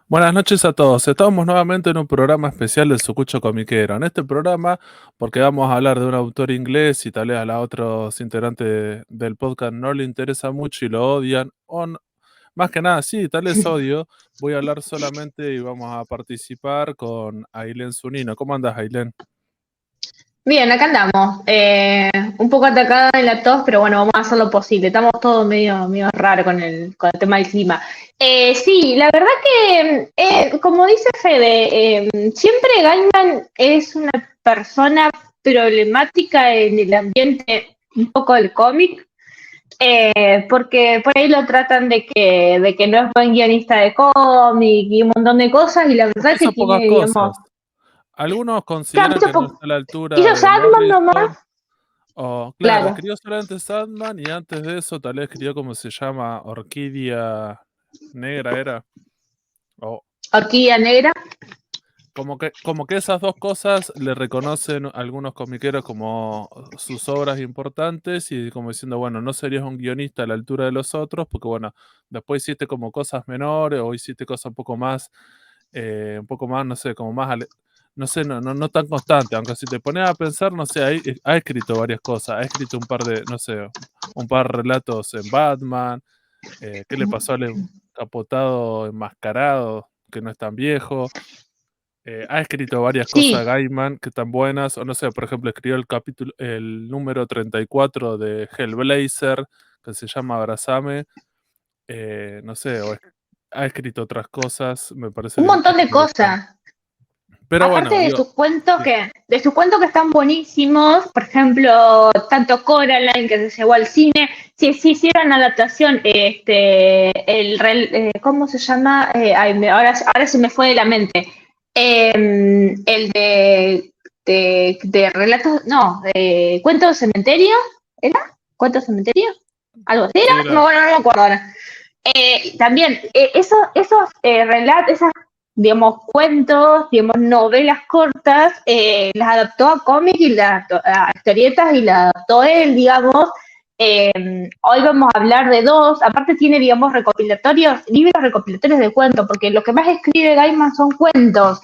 Buenas noches a todos. Estamos nuevamente en un programa especial del Sucucho Comiquero. En este programa, porque vamos a hablar de un autor inglés y tal vez a los otros integrantes del podcast no le interesa mucho y lo odian, más que nada, sí, tal vez odio, voy a hablar solamente y vamos a participar con Ailén Zunino. ¿Cómo andas, Ailén? Bien, acá andamos. Un poco atacada en la tos, pero bueno, vamos a hacer lo posible. Estamos todos medio raro con el tema del clima. Sí, la verdad que, como dice Fede, siempre Gaiman es una persona problemática en el ambiente un poco del cómic, porque por ahí lo tratan de que no es buen guionista de cómic y un montón de cosas, y la verdad que Hizo pocas tiene, digamos, cosas. Algunos claro, consideran que no está a la altura hizo de Sandman nomás, Morrison. O, claro, claro. escribió solamente Sandman y antes de eso tal vez escribió como se llama Orquídea Negra era. O Orquídea Negra. como que esas dos cosas le reconocen algunos comiqueros como sus obras importantes y como diciendo, bueno, no serías un guionista a la altura de los otros, porque bueno, después hiciste como cosas menores o hiciste cosas un poco más, no sé, como más, no sé, no tan constante, aunque si te pones a pensar, no sé, ha escrito varias cosas, ha escrito un par de, no sé, un par de relatos en Batman, ¿qué le pasó al encapotado enmascarado, que no es tan viejo? Ha escrito varias cosas Sí, Gaiman que están buenas, o no sé, por ejemplo, escribió el número 34 de Hellblazer, que se llama Abrazame, no sé, ha escrito otras cosas, me un parece montón de interesante. cosas. Pero Aparte bueno, de digo, sus cuentos sí, que están buenísimos, por ejemplo, tanto Coraline que se llevó al cine, si hicieran adaptación, ¿cómo se llama? Ahora se me fue de la mente. El de relatos, no, de Cuentos de Cementerio, ¿era? ¿Cuentos de Cementerio? ¿Algo así sí, era? No, bueno, no me acuerdo ahora. También, esos relatos, esas, digamos, cuentos, digamos, novelas cortas, las adaptó a cómic y las adaptó a historietas y las adaptó él, digamos. Hoy vamos a hablar de dos, aparte tiene, digamos, libros recopilatorios de cuentos, porque lo que más escribe Gaiman son cuentos.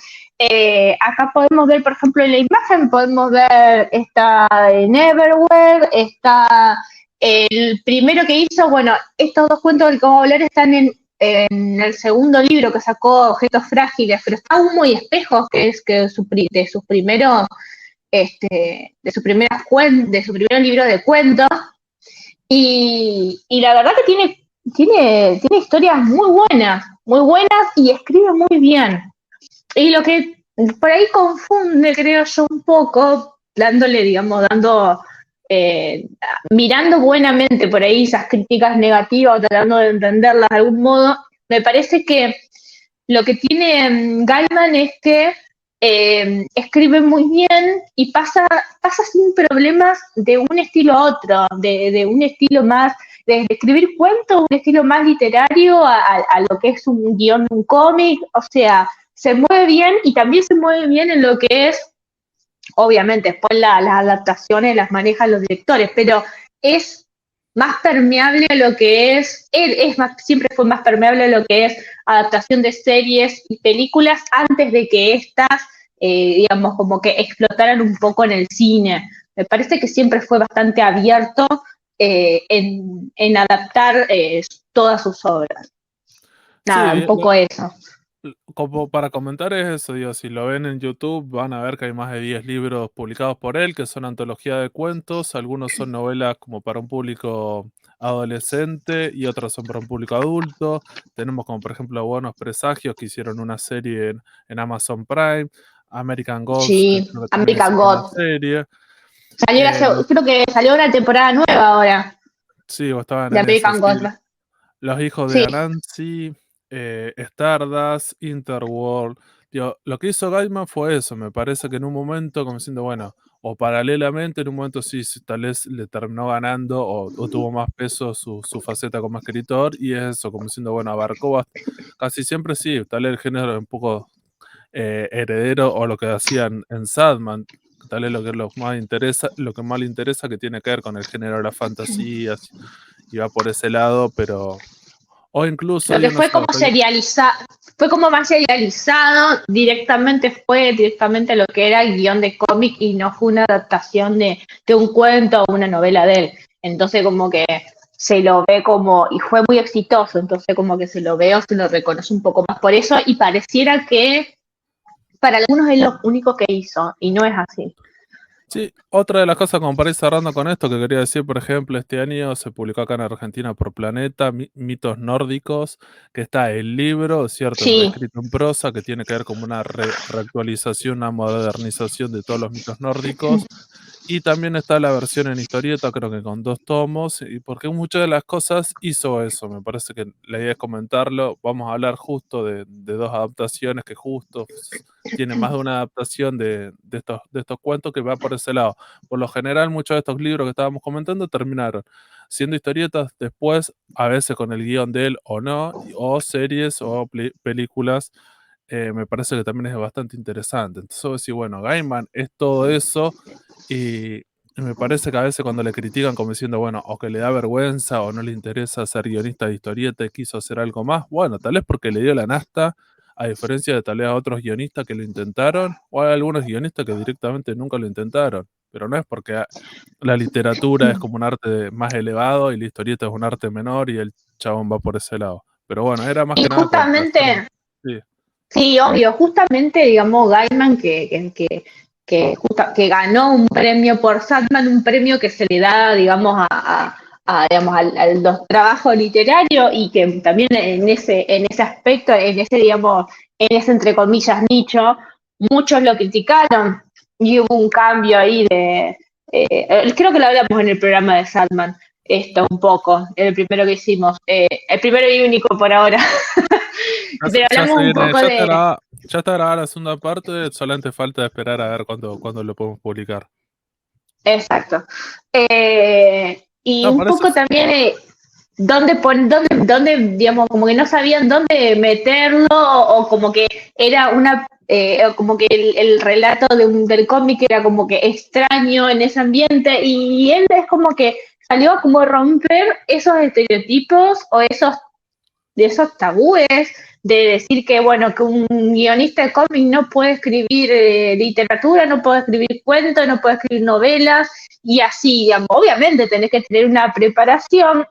Acá podemos ver, por ejemplo, en la imagen, podemos ver esta de Neverwhere, está el primero que hizo, bueno, estos dos cuentos del que vamos a hablar están en el segundo libro que sacó, Objetos Frágiles, pero está Humo y Espejos, que es que de sus primeros, de su de su primer libro de cuentos, y la verdad que tiene historias muy buenas y escribe muy bien. Y lo que por ahí confunde, creo yo, un poco, dándole, digamos, eh, mirando buenamente por ahí esas críticas negativas o tratando de entenderlas de algún modo, me parece que lo que tiene Gaiman es que escribe muy bien y pasa sin problemas de un estilo a otro, de un estilo más, de escribir cuentos, un estilo más literario a lo que es un guión de un cómic, o sea, se mueve bien y también se mueve bien en lo que es, obviamente, después las adaptaciones las manejan los directores, pero es más permeable a lo que él es más, siempre fue más permeable a lo que es adaptación de series y películas antes de que estas, digamos, como que explotaran un poco en el cine. Me parece que siempre fue bastante abierto en adaptar todas sus obras. Nada, un sí, poco eso. como para comentar es eso, digo, si lo ven en YouTube van a ver que hay más de 10 libros publicados por él, que son antología de cuentos, algunos son novelas como para un público adolescente y otros son para un público adulto. Tenemos como por ejemplo Buenos Presagios, que hicieron una serie en Amazon Prime, American Gods, que Sí, creo que también American hicieron una God. serie. Salió Los, creo que salió una temporada nueva ahora sí, o estaban de en eso, American God. sí. Los hijos de Sí, Anansi, Stardust, Interworld. Digo, lo que hizo Gaiman fue eso, me parece que en un momento, como diciendo, bueno, o paralelamente, en un momento sí, tal vez le terminó ganando o tuvo más peso su faceta como escritor, y es eso, como diciendo, bueno, abarcó casi siempre sí, tal vez el género es un poco heredero o lo que hacían en Sandman, tal vez lo que más le interesa que tiene que ver con el género de la fantasía y va por ese lado, pero O incluso Lo hay que unos fue como más serializado, fue directamente lo que era el guión de cómic y no fue una adaptación de un cuento o una novela de él. Entonces como que se lo ve como, y fue muy exitoso, entonces como que se lo veo, se lo reconoce un poco más por eso y pareciera que para algunos es lo único que hizo y no es así. Sí, otra de las cosas como para ir cerrando con esto que quería decir, por ejemplo, este año se publicó acá en Argentina por Planeta Mitos Nórdicos, que está el libro, cierto, es Sí, escrito en prosa, que tiene que ver como una reactualización, una modernización de todos los mitos nórdicos, y también está la versión en historieta, creo que con 2 tomos, y porque muchas de las cosas hizo eso, me parece que la idea es comentarlo, vamos a hablar justo de 2 adaptaciones que justo tiene más de una adaptación de estos cuentos que va por ese lado. Por lo general, muchos de estos libros que estábamos comentando terminaron siendo historietas después, a veces con el guión de él o no, o series o películas. Me parece que también es bastante interesante. Entonces, sí, bueno, Gaiman es todo eso y me parece que a veces cuando le critican como diciendo, bueno, o que le da vergüenza o no le interesa ser guionista de historieta y quiso hacer algo más, bueno, tal vez porque le dio la nafta, a diferencia de tal vez a otros guionistas que lo intentaron, o hay algunos guionistas que directamente nunca lo intentaron, pero no es porque la literatura es como un arte más elevado y la historieta es un arte menor y el chabón va por ese lado. Pero bueno, era más y que nada como para hacer un... justamente, Sí. sí, obvio, justamente, digamos, Gaiman que ganó un premio por Sandman, un premio que se le da, digamos, digamos, a los trabajos literarios y que también en ese aspecto, en ese, digamos, en ese, entre comillas, nicho, muchos lo criticaron y hubo un cambio ahí creo que lo hablamos en el programa de Sandman, esto un poco, el primero que hicimos, el primero y único por ahora. Pero Ya hablamos se un viene, poco de. ya está grabada la segunda parte, solamente falta esperar a ver cuándo lo podemos publicar. Exacto. Y No, un por eso poco también dónde, digamos, como que no sabían dónde meterlo, o como que era o como que el relato del cómic era como que extraño en ese ambiente, y él es como que salió a como romper esos estereotipos o de esos tabúes, de decir que, bueno, que un guionista de cómic no puede escribir literatura, no puede escribir cuentos, no puede escribir novelas, y así, digamos, obviamente tenés que tener una preparación,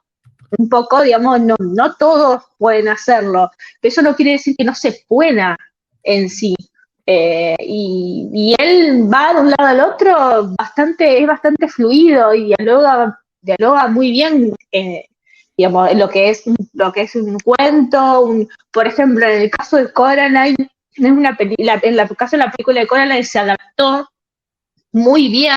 un poco, digamos, no todos pueden hacerlo, pero eso no quiere decir que no se pueda en sí. Y él va de un lado al otro es bastante fluido y dialoga muy bien, digamos, lo que es un cuento, por ejemplo, en el caso de Coraline, en el caso de la película de Coraline se adaptó muy bien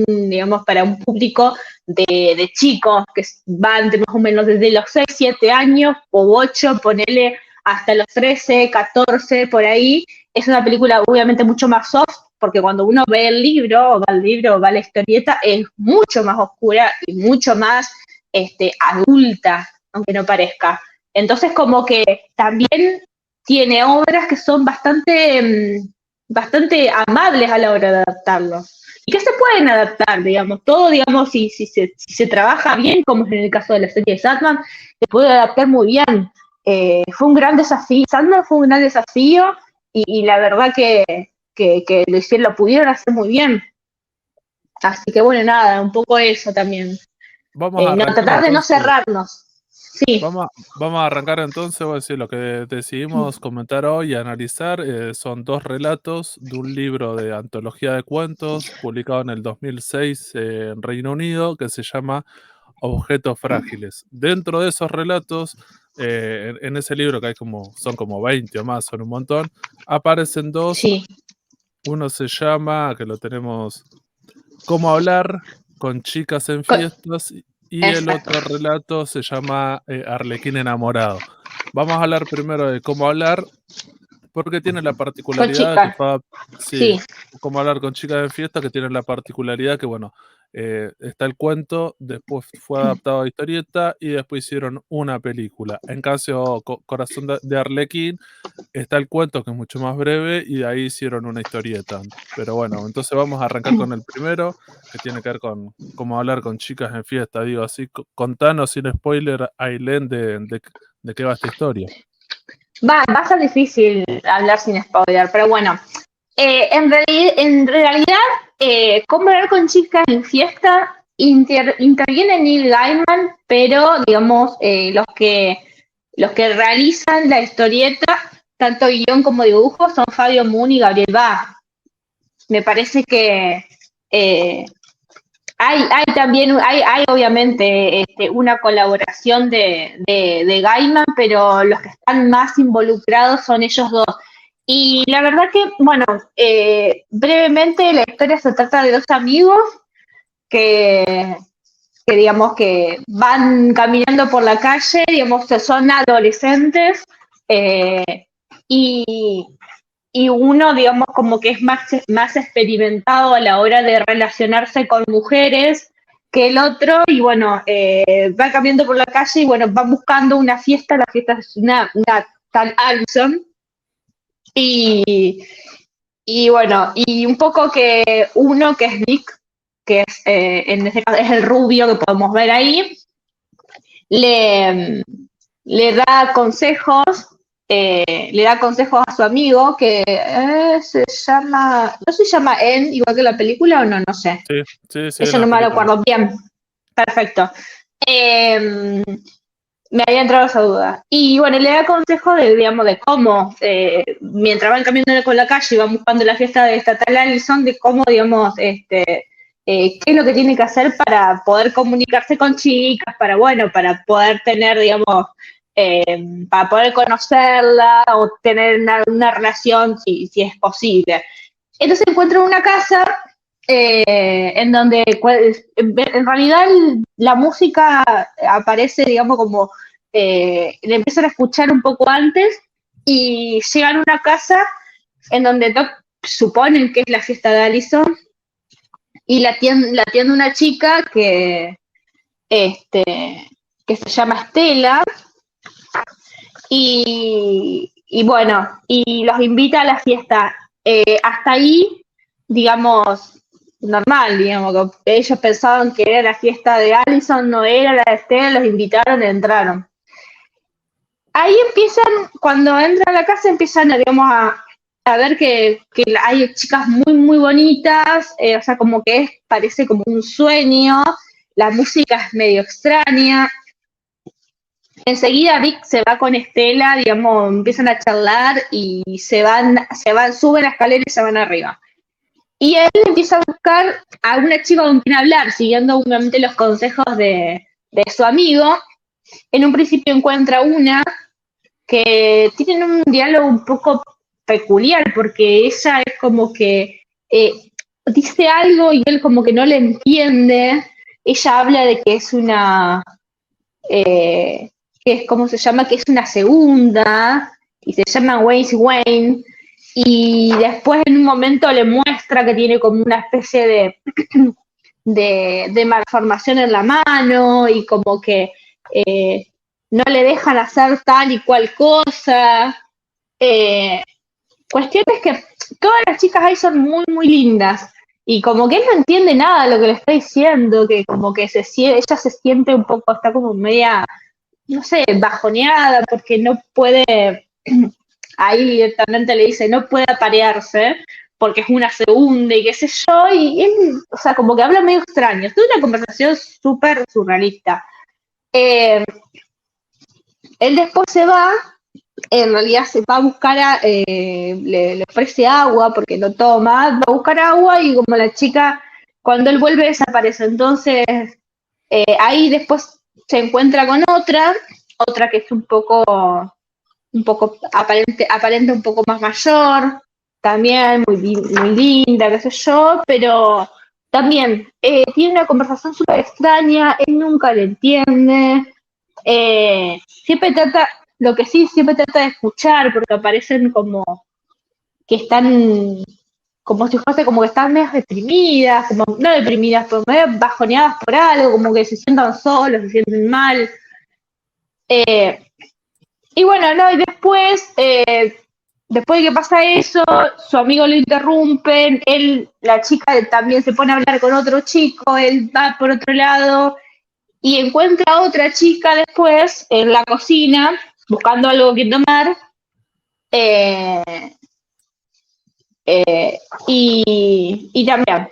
digamos, para un público de chicos que van de más o menos desde los 6 7 años o 8 ponele hasta los 13 14 por ahí. Es una película obviamente mucho más soft, porque cuando uno ve el libro o va a la historieta, es mucho más oscura y mucho más adulta, aunque no parezca. Entonces como que también tiene obras que son bastante amables a la hora de adaptarlo. Y que se pueden adaptar, digamos, todo, digamos, si se trabaja bien, como es en el caso de la serie de Sandman, se puede adaptar muy bien. Fue un gran desafío, Sandman fue un gran desafío, y la verdad que lo pudieron hacer muy bien. Así que bueno, nada, un poco eso también. vamos a No, arrancar tratar de no entonces. cerrarnos. Sí, Vamos a arrancar entonces, voy a decir, lo que decidimos comentar hoy y analizar son 2 relatos de un libro de antología de cuentos publicado en el 2006 en Reino Unido que se llama Objetos Frágiles. Dentro de esos relatos, en ese libro que son como 20 o más, son un montón, aparecen 2. sí, Uno se llama, que lo tenemos, Cómo hablar con chicas en fiestas, y el exacto. otro relato se llama Arlequín enamorado. Vamos a hablar primero de Cómo hablar, Porque tiene la Con particularidad que chicas, fue, sí, sí. como hablar con chicas de fiesta, que tiene la particularidad que, bueno, está el cuento, después fue adaptado a historieta y después hicieron una película. En caso Corazón de Arlequín, está el cuento que es mucho más breve y de ahí hicieron una historieta. Pero bueno, entonces vamos a arrancar con el primero, que tiene que ver con cómo hablar con chicas en fiesta. Digo, así, contanos sin spoiler, Ailén, de qué va esta historia. Va a ser difícil hablar sin spoiler, pero bueno. En realidad, cómo hablar con chicas en fiesta interviene Neil Gaiman, pero digamos, los que realizan la historieta, tanto guión como dibujo, son Fabio Moon y Gabriel Bá. Me parece que eh, hay también, hay obviamente una colaboración de Gaiman, pero los que están más involucrados son ellos dos. Y la verdad que, bueno, brevemente la historia se trata de dos amigos que, que digamos que van caminando por la calle, digamos, son adolescentes, eh, y, y uno, digamos, como que es más experimentado a la hora de relacionarse con mujeres que el otro, y bueno, va caminando por la calle y bueno, van buscando una fiesta, la fiesta es una tal Alison, y, y bueno, y un poco que uno que es Nick, que es, en este caso es el rubio que podemos ver ahí, le, le da consejos, le da consejos a su amigo que se llama, no se llama En, igual que la película o no, no sé. Sí, sí, sí, Eso en no la me lo película. acuerdo bien. Perfecto. Eh, Me había entrado esa duda. Y bueno, le da consejos de, digamos, de cómo, mientras van caminando por la calle y van buscando la fiesta de esta tal Alison, de cómo, digamos, qué es lo que tiene que hacer para poder comunicarse con chicas, para, bueno, para poder tener, digamos, para poder conocerla o tener una relación si es posible. Entonces encuentro una casa en donde en realidad la música aparece, digamos, como le empiezan a escuchar un poco antes y llegan a una casa en donde suponen que es la fiesta de Allison y la atiende una chica este, que se llama Estela y bueno, y los invita a la fiesta. Hasta ahí, digamos, normal, digamos, que ellos pensaban que era la fiesta de Allison, no era la de Estela, los invitaron, entraron. Ahí empiezan, cuando entran a la casa, empiezan, digamos, a ver que hay chicas muy, muy bonitas, o sea, como que parece como un sueño, la música es medio extraña. Enseguida Vic se va con Estela, digamos, empiezan a charlar y suben la escalera y se van arriba. Y él empieza a buscar a una chica con quien hablar, siguiendo obviamente los consejos de su amigo. En un principio encuentra una que tienen un diálogo un poco peculiar, porque ella es como que dice algo y él como que no le entiende. Ella habla de que es eh, que es como se llama, que es una segunda, y se llama Wayne, y después en un momento le muestra que tiene como una especie de malformación en la mano, y como que no le dejan hacer tal y cual cosa. Eh, Cuestiones que todas las chicas ahí son muy, muy lindas. Y como que él no entiende nada de lo que le está diciendo, que como que ella se siente un poco, está como media, no sé, bajoneada porque no puede, ahí directamente le dice, no puede aparearse porque es una segunda y qué sé yo, y él, o sea, como que habla medio extraño. Es una conversación súper surrealista. Eh, Él después se va, en realidad se va a buscar, le ofrece agua porque no toma, va a buscar agua y como la chica, cuando él vuelve desaparece. Entonces, ahí después se encuentra con otra que es un poco aparente un poco más mayor, también muy linda, qué sé yo, pero también tiene una conversación súper extraña, él nunca le entiende, siempre trata, lo que sí, siempre trata de escuchar, porque aparecen como que están como si fuese como que están medio deprimidas, como no deprimidas, pero medio bajoneadas por algo, como que se sientan solos, se sienten mal. Y bueno, no, y después de que pasa eso, su amigo lo interrumpen, la chica también se pone a hablar con otro chico, él va por otro lado y encuentra a otra chica después en la cocina buscando algo que tomar. Eh, y también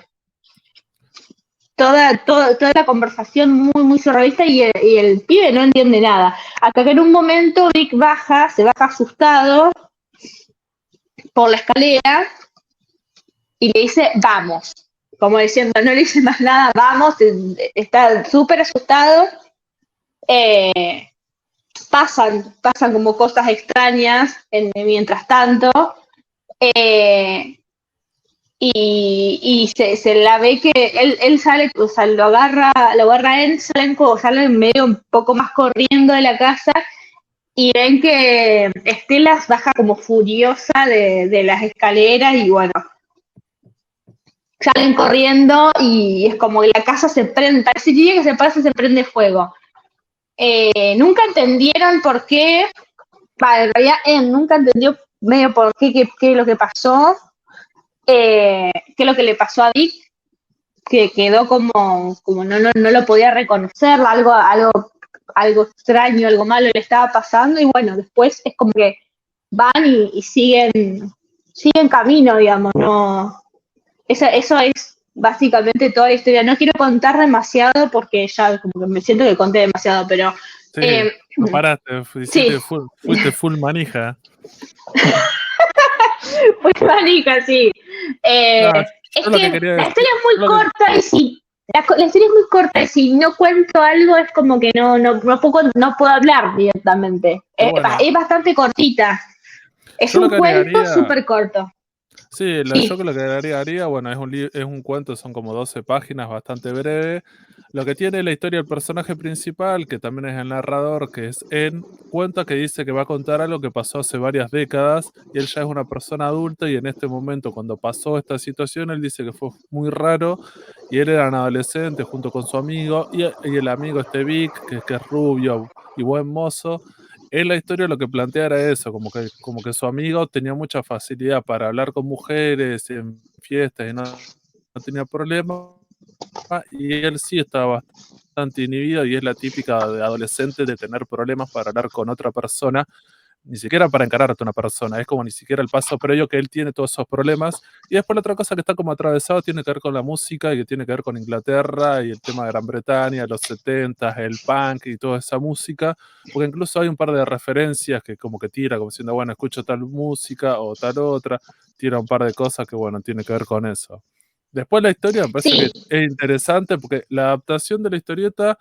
toda la conversación muy, muy surrealista y el pibe no entiende nada. Hasta que en un momento Vic se baja asustado por la escalera y le dice, vamos. Como diciendo, no le dice más nada, vamos, está súper asustado. Eh, pasan como cosas extrañas mientras tanto. Y se la ve que él sale, o sea, lo agarra a él, salen medio un poco más corriendo de la casa y ven que Estela baja como furiosa de las escaleras y bueno, salen corriendo y es como que la casa se prende, parece que se pasa y se prende fuego. Nunca entendieron por qué, en realidad nunca entendió medio por qué es lo que pasó, qué es lo que le pasó a Dick, que quedó como no lo podía reconocer, algo extraño, algo malo le estaba pasando, y bueno, después es como que van y siguen camino, digamos, no. Eso es básicamente toda la historia. No quiero contar demasiado porque ya como que me siento que conté demasiado, pero Sí, no paraste, sí. fuiste full manija. Muy manija, sí. No, Es yo lo que que quería la decir, historia es muy corta y si la historia es muy corta y si no cuento algo es como que no puedo hablar directamente. bueno, Es bastante cortita. Es yo lo un que cuento agregaría, súper corto. sí, yo Sí, lo que agregaría, bueno, es un cuento, son como 12 páginas, bastante breve. Lo que tiene la historia del personaje principal, que también es el narrador, que es cuenta que dice que va a contar algo que pasó hace varias décadas, y él ya es una persona adulta, y en este momento, cuando pasó esta situación, él dice que fue muy raro, y él era un adolescente junto con su amigo, y el amigo este Vic, que es rubio y buen mozo. En la historia lo que plantea era eso, como que su amigo tenía mucha facilidad para hablar con mujeres en fiestas y no tenía problema, y él sí estaba bastante inhibido y es la típica de adolescente de tener problemas para hablar con otra persona, ni siquiera para encararte a una persona, es como ni siquiera el paso previo que él tiene todos esos problemas. Y después la otra cosa que está como atravesado tiene que ver con la música y que tiene que ver con Inglaterra y el tema de Gran Bretaña, los 70, el punk y toda esa música, porque incluso hay un par de referencias que como que tira, como diciendo, bueno, escucho tal música o tal otra, tira un par de cosas que, bueno, tiene que ver con eso. Después la historia me parece sí, que es interesante porque la adaptación de la historieta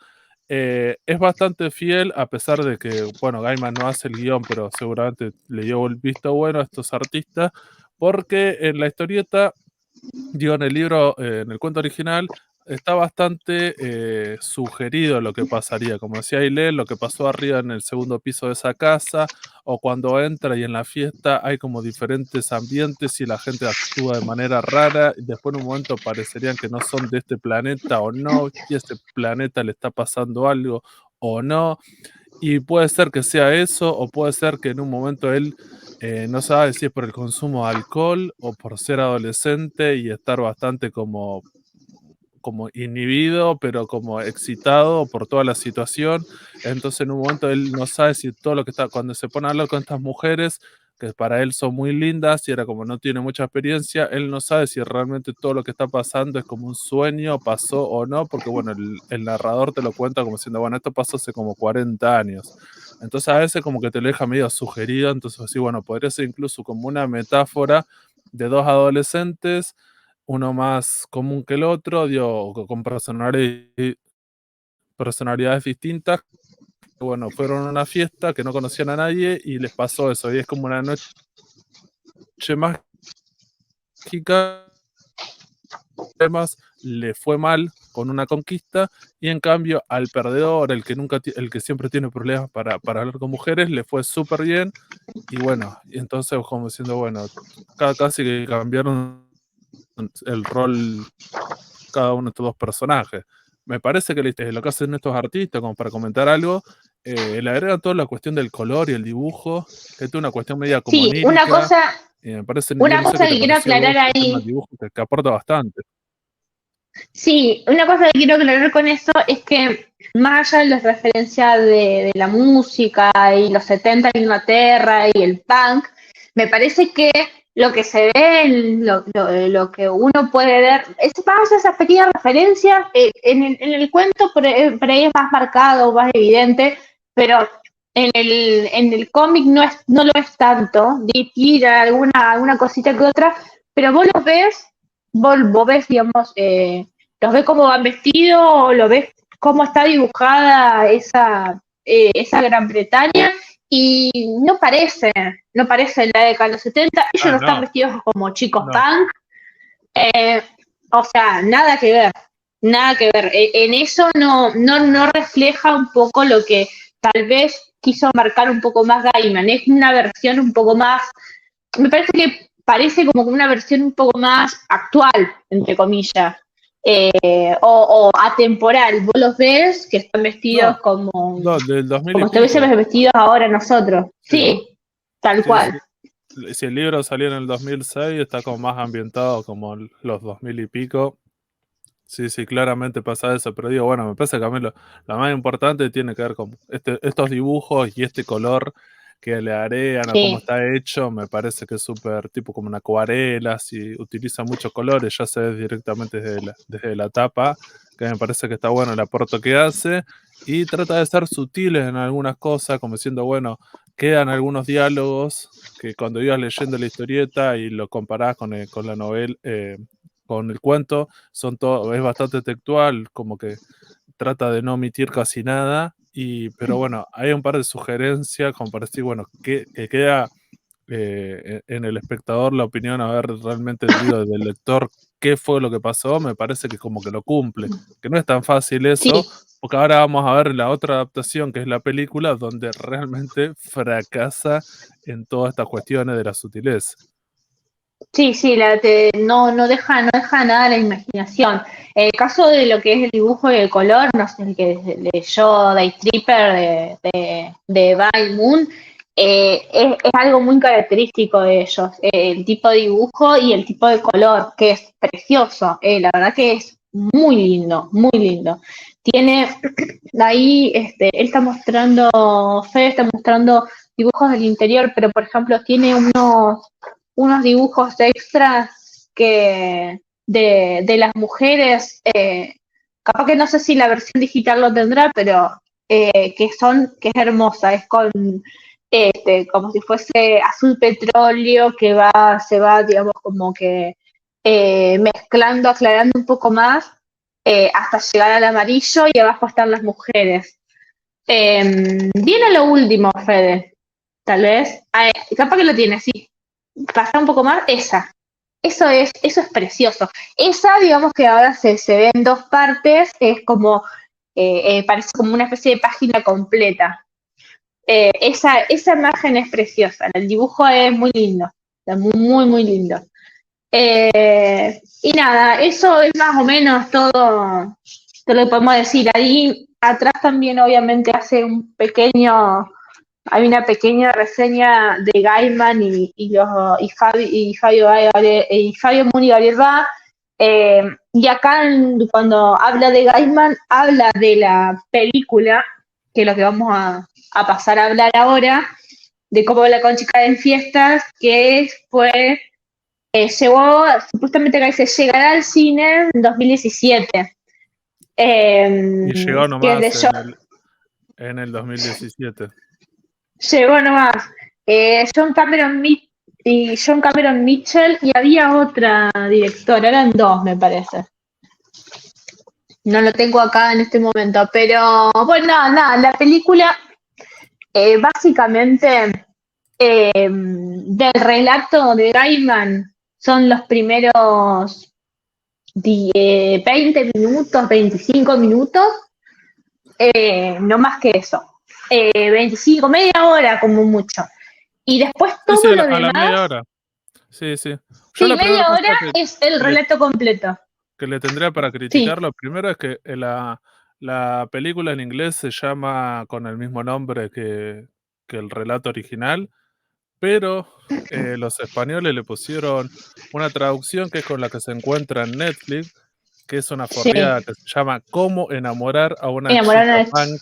es bastante fiel, a pesar de que, bueno, Gaiman no hace el guión, pero seguramente le dio el visto bueno a estos artistas, porque en la historieta, digo, en el libro, en el cuento original, está bastante sugerido lo que pasaría, como decía Ailén, lo que pasó arriba en el segundo piso de esa casa, o cuando entra y en la fiesta hay como diferentes ambientes y la gente actúa de manera rara, y después en un momento parecerían que no son de este planeta o no, y a este planeta le está pasando algo o no, y puede ser que sea eso, o puede ser que en un momento él no sabe si es por el consumo de alcohol o por ser adolescente y estar bastante como inhibido, pero como excitado por toda la situación. Entonces en un momento él no sabe si todo lo que está, cuando se pone a hablar con estas mujeres, que para él son muy lindas y era como no tiene mucha experiencia, él no sabe si realmente todo lo que está pasando es como un sueño, pasó o no, porque bueno, el narrador te lo cuenta como diciendo, bueno, esto pasó hace como 40 años. Entonces a veces como que te lo deja medio sugerido, entonces así, bueno, podría ser incluso como una metáfora de dos adolescentes, uno más común que el otro, digo, con personalidades distintas, que, bueno, fueron a una fiesta que no conocían a nadie y les pasó eso, y es como una noche mágica, además le fue mal con una conquista, y en cambio al perdedor, el que siempre tiene problemas para hablar con mujeres, le fue súper bien Y bueno, y entonces como diciendo, bueno, casi que cambiaron el rol cada uno de estos dos personajes. Me parece que lo que hacen estos artistas, como para comentar algo, le agregan toda la cuestión del color y el dibujo, que es una cuestión media como Sí, onírica, y me parece, yo una no sé qué cosa te que quiero pareció a aclarar vos el tema del ahí. dibujo, que aporta bastante. Sí, una cosa que quiero aclarar con eso es que más allá de las referencias de la música y los 70 en Inglaterra y el punk, me parece que lo que se ve, lo que uno puede ver, es más esas pequeñas referencias. En el cuento por ahí es más marcado, más evidente, pero en el cómic no lo es tanto. Tira alguna cosita que otra, pero vos ves, digamos, los ves cómo van vestidos, o lo ves cómo está dibujada esa Gran Bretaña, y no parece la década de los 70. Ellos Ah, no están no, vestidos como chicos no. punk, eh, o sea, nada que ver. En eso no refleja un poco lo que tal vez quiso marcar un poco más Gaiman. Es una versión un poco más, me parece como una versión un poco más actual, entre comillas, o atemporal. Vos los ves que están vestidos No, no, del 2000 y como estuviésemos pico. vestidos ahora nosotros. Sí, Sí, tal sí, sí. cual. Si el libro salió en el 2006, está como más ambientado como los 2000 y pico. Sí, sí, claramente pasa eso, pero digo, bueno, me parece que a mí lo más importante tiene que ver con estos dibujos y este color que le agregan a cómo Sí, está hecho. Me parece que es súper tipo como una acuarela, si utiliza muchos colores, ya se ve directamente desde la tapa, que me parece que está bueno el aporte que hace, y trata de ser sutiles en algunas cosas, como diciendo, bueno, quedan algunos diálogos que cuando ibas leyendo la historieta y lo comparás con la novela, con el cuento, es bastante textual, como que trata de no omitir casi nada, pero bueno, hay un par de sugerencias, como para decir, bueno, que queda en el espectador la opinión, a ver, realmente, digo, del lector, qué fue lo que pasó. Me parece que como que lo cumple, que no es tan fácil eso, sí, porque ahora vamos a ver la otra adaptación, que es la película, donde realmente fracasa en todas estas cuestiones de la sutileza. sí, sí, no deja nada a la imaginación. En el caso de lo que es el dibujo y el color, no sé, el que leyó Day Tripper de By Moon, es algo muy característico de ellos, el tipo de dibujo y el tipo de color, que es precioso. La verdad que es muy lindo, muy lindo. Tiene ahí, él está mostrando, Fede está mostrando dibujos del interior, pero por ejemplo tiene unos dibujos extras de las mujeres, capaz que no sé si la versión digital lo tendrá, pero que es hermosa, es con como si fuese azul petróleo se va, digamos, como que mezclando, aclarando un poco más, hasta llegar al amarillo, y abajo están las mujeres. Viene lo último, Fede, tal vez. Capaz que lo tiene, sí. Pasa un poco más, esa. Eso es precioso. Esa, digamos que ahora se ve en dos partes, es como, parece como una especie de página completa. Esa imagen es preciosa, el dibujo es muy lindo, muy, muy, muy lindo. Y nada, eso es más o menos todo lo que podemos decir. Ahí atrás también obviamente hay una pequeña reseña de Gaiman y Fabio Moon y Gabriel Bá. Y acá cuando habla de Gaiman, habla de la película, que es lo que vamos a pasar a hablar ahora, de cómo la Conchita en fiestas, que fue llegó, supuestamente que se llegará al cine en 2017. Y llegó Que es de nomás en el 2017. Llegó nomás John Cameron y John Cameron Mitchell, y había otra directora, eran dos, me parece. No lo tengo acá en este momento, pero bueno, nada, la película básicamente del relato de Gaiman son los primeros 20 minutos, 25 minutos, no más que eso. 25, media hora como mucho. y después Sí, sí, todo lo a la media demás, hora. Sí, sí. Yo sí, la primera media cosa hora es el que le relato completo. que le tendría para Sí, criticar, lo primero es que la película en inglés se llama con el mismo nombre que el relato original, pero, los españoles le pusieron una traducción que es con la que se encuentra en Netflix, que es una sí, forriada que se llama Cómo enamorar a una chica enamorar a... punk.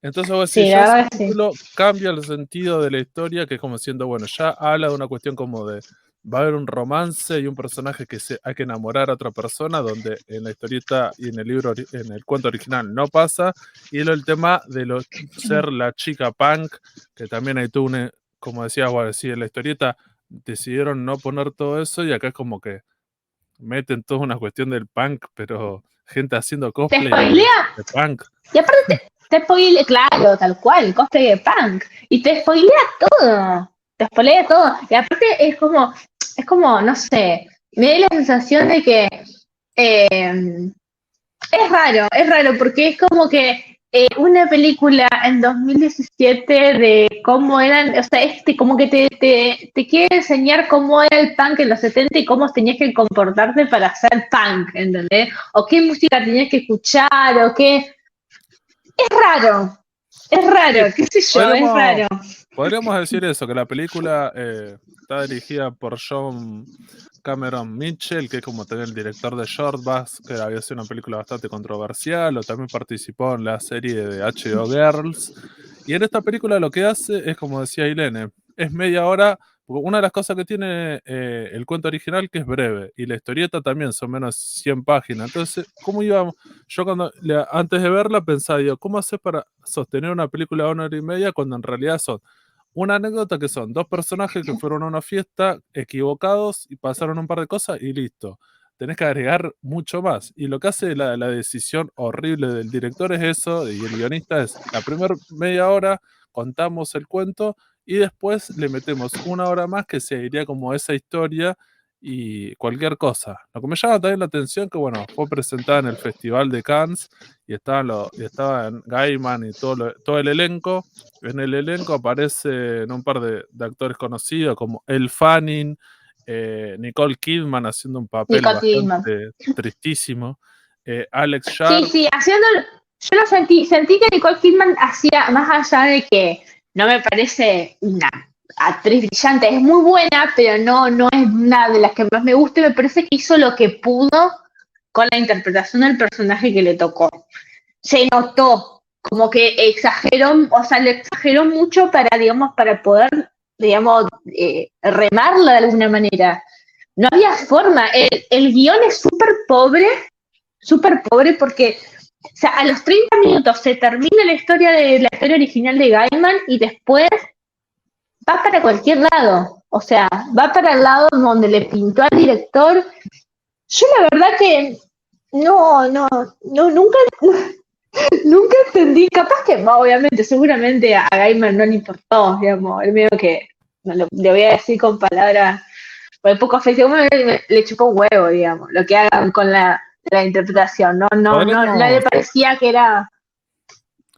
Entonces vos decís, Sí, ya la ese verdad que sí. título cambia el sentido de la historia, que es como siendo, bueno, ya habla de una cuestión como de, va a haber un romance y un personaje que se hay que enamorar a otra persona, donde en la historieta y en el libro en el cuento original no pasa, y el tema de ser la chica punk, que también hay tú como decías, bueno, sí, en la historieta decidieron no poner todo eso, y acá es como que meten toda una cuestión del punk, pero gente haciendo ¿Te cosplay spoilea? de punk. Y aparte te spoilea, claro, tal cual, cosplay de punk. Y te spoilea todo. Te spoilea todo. Y aparte es como, no sé, me da la sensación de que eh, es raro, porque es como que una película en 2017 de cómo eran, o sea, como que te quiere enseñar cómo era el punk en los 70 y cómo tenías que comportarte para ser punk, ¿entendés? O qué música tenías que escuchar, o qué... es Sí, raro, qué sé yo, es podríamos raro. podríamos decir eso, que la película, está dirigida por John Cameron Mitchell, que es como también el director de Short Bus, que había sido una película bastante controversial, o también participó en la serie de HBO Girls. Y en esta película lo que hace es, como decía Irene, es media hora, porque una de las cosas que tiene, el cuento original, que es breve, y la historieta también son menos 100 páginas. Entonces, ¿cómo íbamos? Yo antes de verla pensaba, digo, ¿cómo haces para sostener una película de 1 hora y media cuando en realidad son una anécdota que son dos personajes que fueron a una fiesta equivocados y pasaron un par de cosas y listo? Tenés que agregar mucho más. Y lo que hace la decisión horrible del director es eso, y el guionista es, la primera media hora contamos el cuento y después le metemos 1 hora más que seguiría como esa historia y cualquier cosa. Lo que me llama también la atención que, bueno, fue presentada en el Festival de Cannes y estaban Gaiman y todo el elenco. En el elenco aparecen un par de actores conocidos como Elle Fanning, Nicole Kidman haciendo un papel Nicole Kidman. bastante tristísimo, Alex Sí, Sharp. sí, haciendo, yo lo sentí que Nicole Kidman hacía, más allá de que no me parece una actriz brillante, es muy buena, pero no es una de las que más me gusta, me parece que hizo lo que pudo con la interpretación del personaje que le tocó. Se notó, como que exageró, o sea, le exageró mucho para, digamos, para poder, digamos, remarla de alguna manera. No había forma, el guión es súper pobre porque, o sea, a los 30 minutos se termina la historia original de Gaiman y después va para cualquier lado. O sea, va para el lado donde le pintó al director. Yo la verdad que nunca, nunca entendí. Capaz que, obviamente, seguramente a Gaiman no le importó, digamos, el mío que, no, le voy a decir con palabras, por poco afecto, le chupó un huevo, digamos, lo que hagan con la interpretación. No le Podremos parecía que era.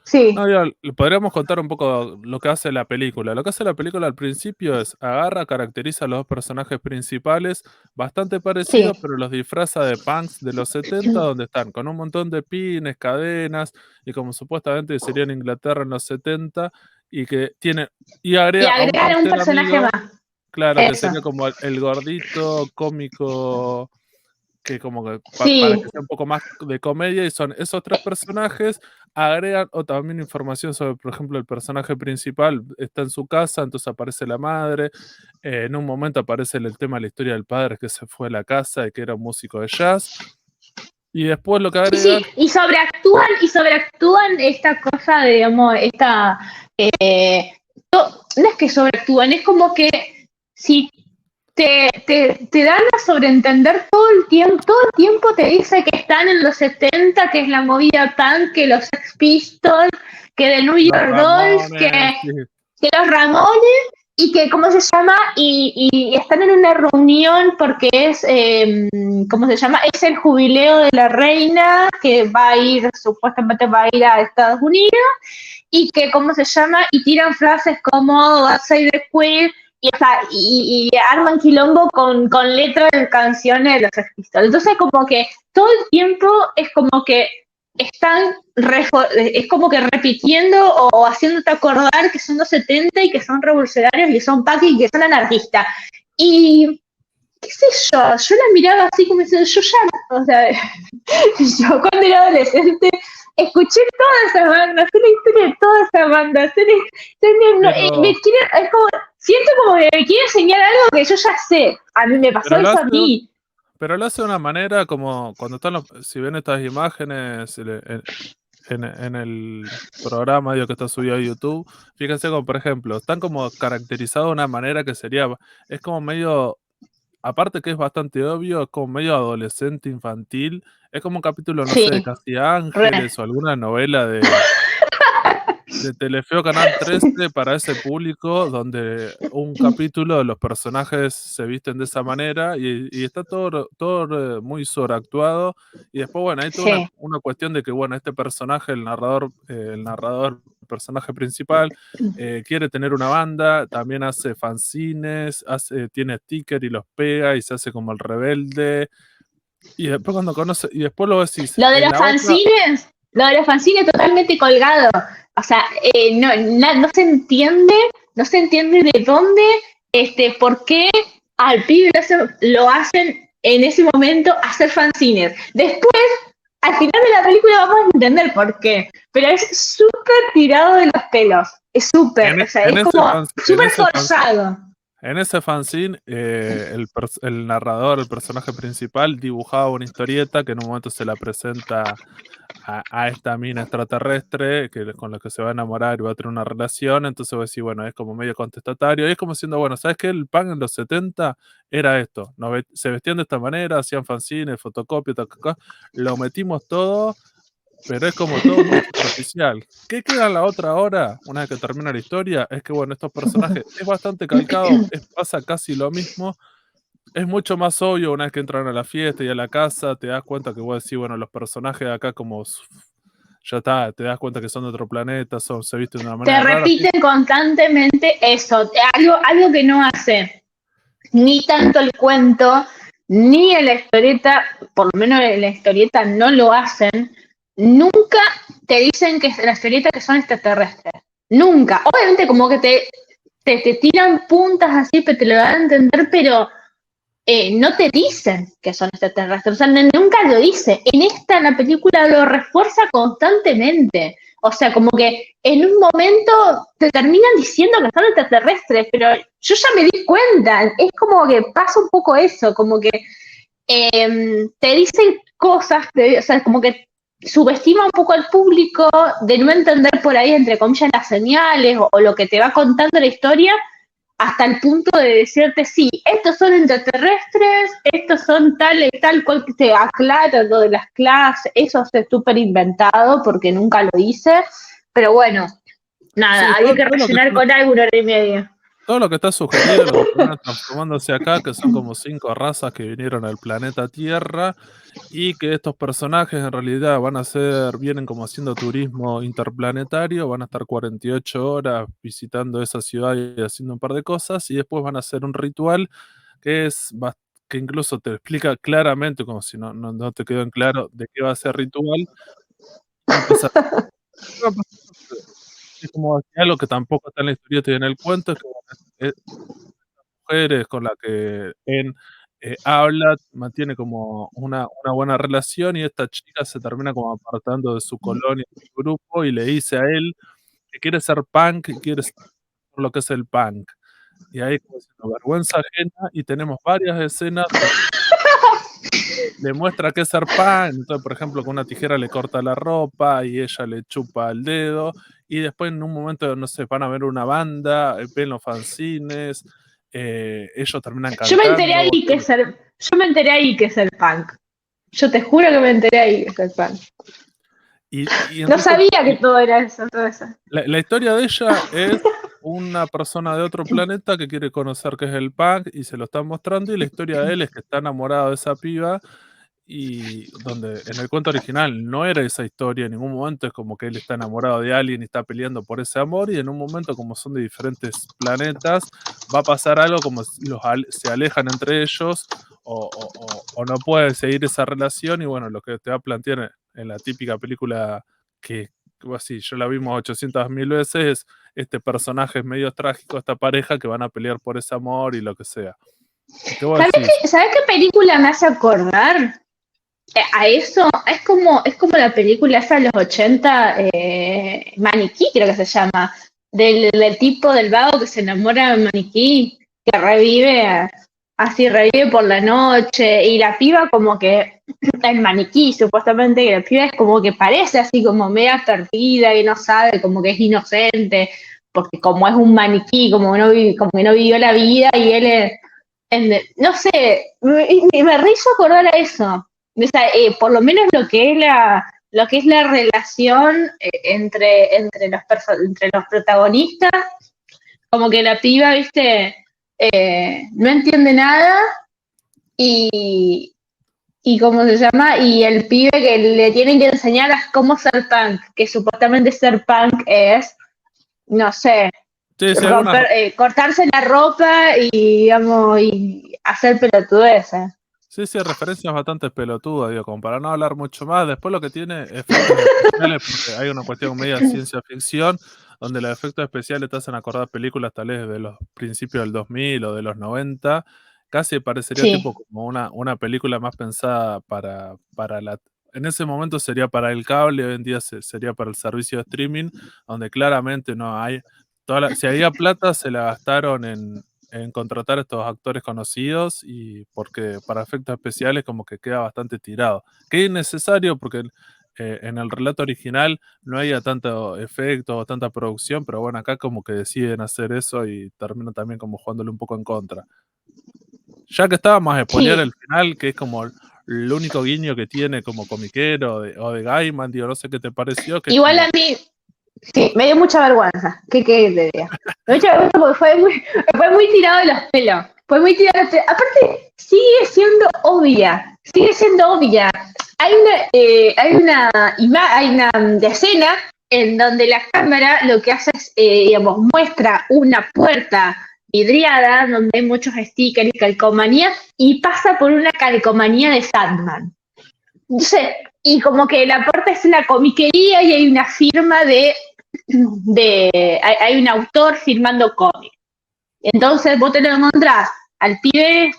Sí, No, le podríamos contar un poco lo que hace la película. Lo que hace la película al principio es agarra, caracteriza a los dos personajes principales, bastante sí. parecidos, pero los disfraza de punks de los 70, donde están con un montón de pines, cadenas, y como supuestamente sería en Inglaterra en los 70, y que tiene, y Y agrega a un agregar un tercer personaje amigo, más. claro, que Eso. sería como el gordito cómico que como que para Sí. que sea un poco más de comedia, y son esos tres personajes, agregan o también información sobre, por ejemplo, el personaje principal está en su casa, entonces aparece la madre, en un momento aparece el tema de la historia del padre que se fue a la casa y que era un músico de jazz, y después lo que Sí, sí, agregan, y sobreactúan esta cosa de, digamos, esta, no es que sobreactúan, es como que si te dan a sobreentender todo el tiempo te dice que están en los 70 que es la movida punk, que los Sex Pistols, que de New los York Dolls, Ramones, sí, que los Ramones, y que, ¿cómo se llama? Y están en una reunión porque es, ¿cómo se llama? Es el jubileo de la reina que va a ir, supuestamente va a ir a Estados Unidos, y que, ¿cómo se llama? Y tiran frases como God Save the Queen, y, o sea, y arman quilombo con letras de canciones de los Sex Pistols. Entonces, como que todo el tiempo es como que están es como que repitiendo o haciéndote acordar que son los 70 y que son revolucionarios y son punk y que son anarquistas. Y qué sé yo la miraba así como diciendo, yo ya, o sea, yo cuando era adolescente escuché todas esas bandas, sé la historia de todas esas bandas, es como, siento como que me quiere enseñar algo que yo ya sé. A mí me pasó eso a mí. Pero lo hace de una manera como cuando están si ven estas imágenes en el programa que está subido a YouTube, fíjense como por ejemplo, están como caracterizados de una manera que sería, es como medio, aparte que es bastante obvio, es como medio adolescente, infantil, es como un capítulo, no sé, de Casi Ángeles o alguna novela de Telefeo Canal 13 para ese público, donde un capítulo de los personajes se visten de esa manera y está todo muy sobreactuado. Y después, bueno, hay toda una cuestión de que, bueno, este personaje, el narrador, el personaje principal, quiere tener una banda, también hace fanzines, tiene stickers y los pega y se hace como el rebelde. Y después cuando conoce, y después lo decís. Lo de los fanzines totalmente colgado. O sea, no se entiende de dónde, por qué al pibe lo hacen en ese momento hacer fanzines. Después, al final de la película vamos a entender por qué. Pero es súper tirado de los pelos. Es súper, o sea, es como súper forzado. En ese fanzine, el narrador, el personaje principal, dibujaba una historieta que en un momento se la presenta a esta mina extraterrestre con la que se va a enamorar y va a tener una relación. Entonces va a decir, bueno, es como medio contestatario. Y es como diciendo, bueno, ¿sabes qué? El punk en los 70 era esto. Se vestían de esta manera, hacían fanzines, fotocopias, lo metimos todo. Pero es como todo muy superficial. ¿Qué queda en la otra hora, una vez que termina la historia? Es que, bueno, estos personajes es bastante calcado, pasa casi lo mismo. Es mucho más obvio una vez que entran a la fiesta y a la casa, te das cuenta que vos decís, bueno, los personajes de acá como ya está, te das cuenta que son de otro planeta, se visten de una manera rara. Te repiten constantemente eso, algo que no hace ni tanto el cuento, ni en la historieta, por lo menos en la historieta no lo hacen. Nunca te dicen que en la historieta que son extraterrestres. Nunca. Obviamente como que te tiran puntas así, pero te lo dan a entender, pero no te dicen que son extraterrestres. O sea, nunca lo dice. En la película lo refuerza constantemente. O sea, como que en un momento te terminan diciendo que son extraterrestres, pero yo ya me di cuenta. Es como que pasa un poco eso, como que te dicen cosas, o sea, como que subestima un poco al público de no entender por ahí, entre comillas, las señales o lo que te va contando la historia, hasta el punto de decirte, sí, estos son extraterrestres, estos son tal cual que te aclara lo de las clases, eso es súper inventado porque nunca lo hice, pero bueno, nada, sí, había que rellenar con algo 1 hora y media. Todo lo que está sugerido, lo que van transformándose acá, que son como 5 razas que vinieron al planeta Tierra y que estos personajes en realidad vienen como haciendo turismo interplanetario, van a estar 48 horas visitando esa ciudad y haciendo un par de cosas y después van a hacer un ritual que que incluso te explica claramente, como si no te quedó en claro de qué va a ser ritual. Es como algo que tampoco está en la historieta y en el cuento, es que mujeres con las que habla, mantiene como una buena relación y esta chica se termina como apartando de su colonia, de su grupo y le dice a él que quiere ser punk y quiere ser por lo que es el punk. Y ahí como diciendo, vergüenza ajena, y tenemos varias escenas le muestra que es ser punk. Entonces, por ejemplo, con una tijera le corta la ropa y ella le chupa el dedo y después en un momento, no sé, van a ver una banda, ven los fanzines, ellos terminan cantando. Yo me enteré ahí que es el punk. Yo te juro que me enteré ahí que es el punk. Y no sabía que todo era eso, todo eso. La historia de ella es una persona de otro planeta que quiere conocer qué es el punk y se lo están mostrando, y la historia de él es que está enamorado de esa piba, y donde en el cuento original no era esa historia en ningún momento, es como que él está enamorado de alguien y está peleando por ese amor, y en un momento, como son de diferentes planetas, va a pasar algo como se alejan entre ellos, o no puede seguir esa relación, y bueno, lo que te va a plantear en la típica película que así, yo la vimos 800.000 veces, es este personaje medio trágico, esta pareja que van a pelear por ese amor y lo que sea. ¿Qué vos decís? ¿Sabes qué película me hace acordar? A eso, es como la película esa de los 80, Maniquí creo que se llama, del tipo del vago que se enamora de Maniquí, que revive por la noche, y la piba como que, el Maniquí supuestamente, que la piba es como que parece así como media perdida y no sabe, como que es inocente, porque como es un maniquí, como que no vivió la vida, y él es, no sé, me hizo acordar a eso. O sea, por lo menos lo que es la relación entre los protagonistas, como que la piba, viste, no entiende nada, y, y cómo se llama, y el pibe que le tienen que enseñar a cómo ser punk, que supuestamente ser punk es, no sé, Sí, sí, algunas cortarse la ropa y, digamos, y hacer pelotudeces. sí, referencias bastante pelotudas, digo, como para no hablar mucho más. Después lo que tiene efectos especiales, porque hay una cuestión media ciencia ficción, donde los efectos especiales te hacen acordar películas tal vez de los principios del 2000 o de los 90. Casi parecería tipo Sí, como una película más pensada para la... En ese momento sería para el cable, hoy en día sería para el servicio de streaming, donde claramente no hay... si había plata, se la gastaron en contratar a estos actores conocidos, y porque para efectos especiales como que queda bastante tirado. Que es innecesario porque en el relato original no había tanto efecto o tanta producción, pero bueno, acá como que deciden hacer eso y terminan también como jugándole un poco en contra. Ya que estábamos a spoilear sí. el final, que es como el único guiño que tiene como comiquero o de Gaiman, digo, no sé qué te pareció, que es Igual como... a mí, sí, me dio mucha vergüenza. ¿Qué te diga? Me dio mucha vergüenza porque fue muy tirado de los pelos. Fue muy tirado de los pelos. Aparte, sigue siendo obvia. Hay una escena en donde la cámara lo que hace es, digamos, muestra una puerta vidriada donde hay muchos stickers y calcomanías, y pasa por una calcomanía de Sandman. Entonces, y como que la puerta es una comiquería y hay una firma hay un autor firmando cómics. Entonces vos te lo encontrás al pibe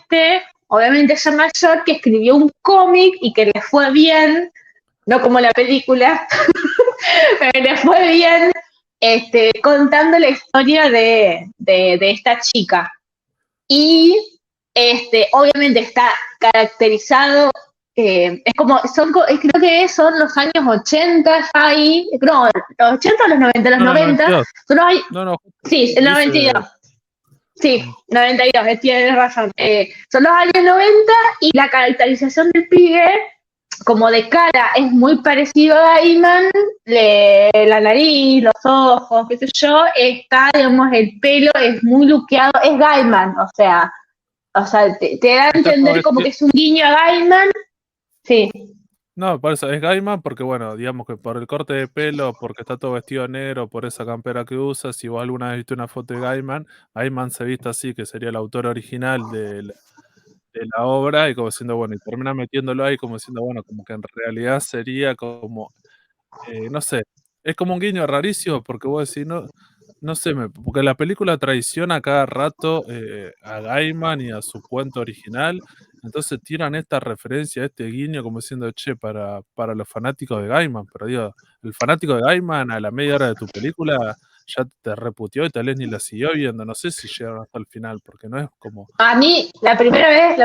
obviamente ya mayor, que escribió un cómic y que le fue bien, no como la película, pero le fue bien, contando la historia de esta chica. Y obviamente está caracterizado, es como, creo que son los años 80 ahí, no, los 80 o los 90, los No, no, 90, 92. son los años, No, no, sí, el dice... 92. Sí, 92, tienes razón. Son los años 90, y la caracterización del pibe, como de cara, es muy parecido a Gaiman, la nariz, los ojos, qué sé yo, digamos, el pelo es muy luqueado, es Gaiman, o sea, te da a Está todo entender como vestido... que es un guiño a Gaiman, sí. No, por eso es Gaiman, porque bueno, digamos que por el corte de pelo, porque está todo vestido de negro, por esa campera que usa, si vos alguna vez viste una foto de Gaiman, Gaiman se viste así, que sería el autor original de la obra, y como diciendo, bueno, y termina metiéndolo ahí como diciendo, bueno, como que en realidad sería como, no sé, es como un guiño rarísimo, porque vos decís, no, no sé, porque la película traiciona cada rato a Gaiman y a su cuento original, entonces tiran esta referencia, este guiño, como diciendo, che, para los fanáticos de Gaiman, pero digo, el fanático de Gaiman a la media hora de tu película ya te reputió y tal vez ni la siguió viendo, no sé si llegaron hasta el final, porque no es como... A mí, la primera vez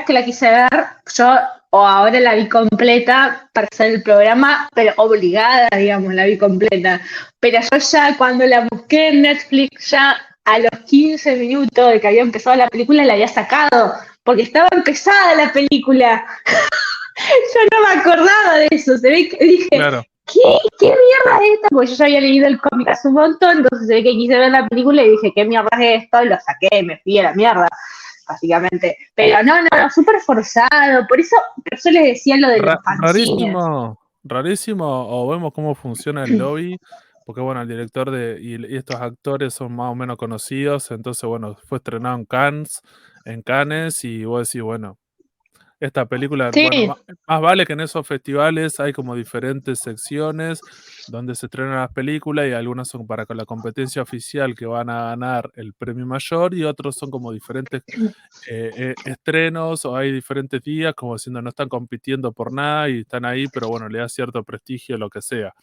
que la quise ver, yo, o ahora la vi completa para hacer el programa, pero obligada, digamos, la vi completa. Pero yo ya cuando la busqué en Netflix, ya a los 15 minutos de que había empezado la película, la había sacado, porque estaba empezada la película. Yo no me acordaba de eso, se ve que dije, Claro. ¿qué mierda es esta? Porque yo ya había leído el cómic hace un montón, entonces se ve que quise ver la película y dije, ¿qué mierda es esto? Y lo saqué, me fui a la mierda, básicamente. Pero no, súper forzado, por eso les decía lo de los fanzines. Rarísimo, o vemos cómo funciona el lobby, porque bueno, el director y estos actores son más o menos conocidos, entonces bueno, fue estrenado en Cannes, y vos decís, bueno, esta película, bueno, Sí, más vale que en esos festivales hay como diferentes secciones donde se estrenan las películas y algunas son para con la competencia oficial que van a ganar el premio mayor y otros son como diferentes estrenos o hay diferentes días como diciendo no están compitiendo por nada y están ahí, pero bueno, le da cierto prestigio, lo que sea.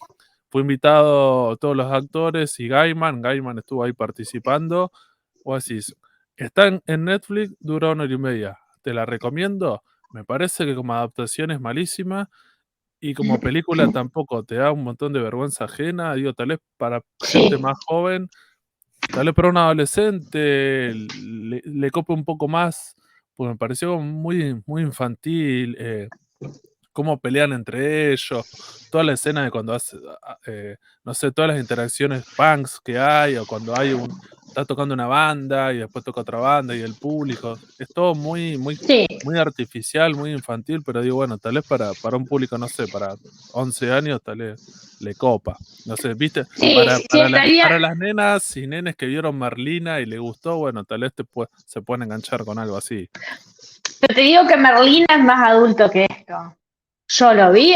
Fue invitado todos los actores y Gaiman estuvo ahí participando. Vos decís, está en Netflix, dura 1 hora y media. ¿Te la recomiendo? Me parece que como adaptación es malísima y como película tampoco, te da un montón de vergüenza ajena. Digo, tal vez para gente sí. más joven, tal vez para un adolescente le cope un poco más, porque me pareció como muy, muy infantil. Cómo pelean entre ellos, toda la escena de cuando no sé, todas las interacciones punks que hay, o cuando está tocando una banda y después toca otra banda y el público, es todo muy, muy, Sí, muy artificial, muy infantil, pero digo, bueno, tal vez para un público, no sé, para 11 años, tal vez le copa. No sé, viste, sí, sí estaría. para las nenas y nenes que vieron Merlina y le gustó, bueno, tal vez se pueden enganchar con algo así. Pero te digo que Merlina es más adulto que esto. Yo lo vi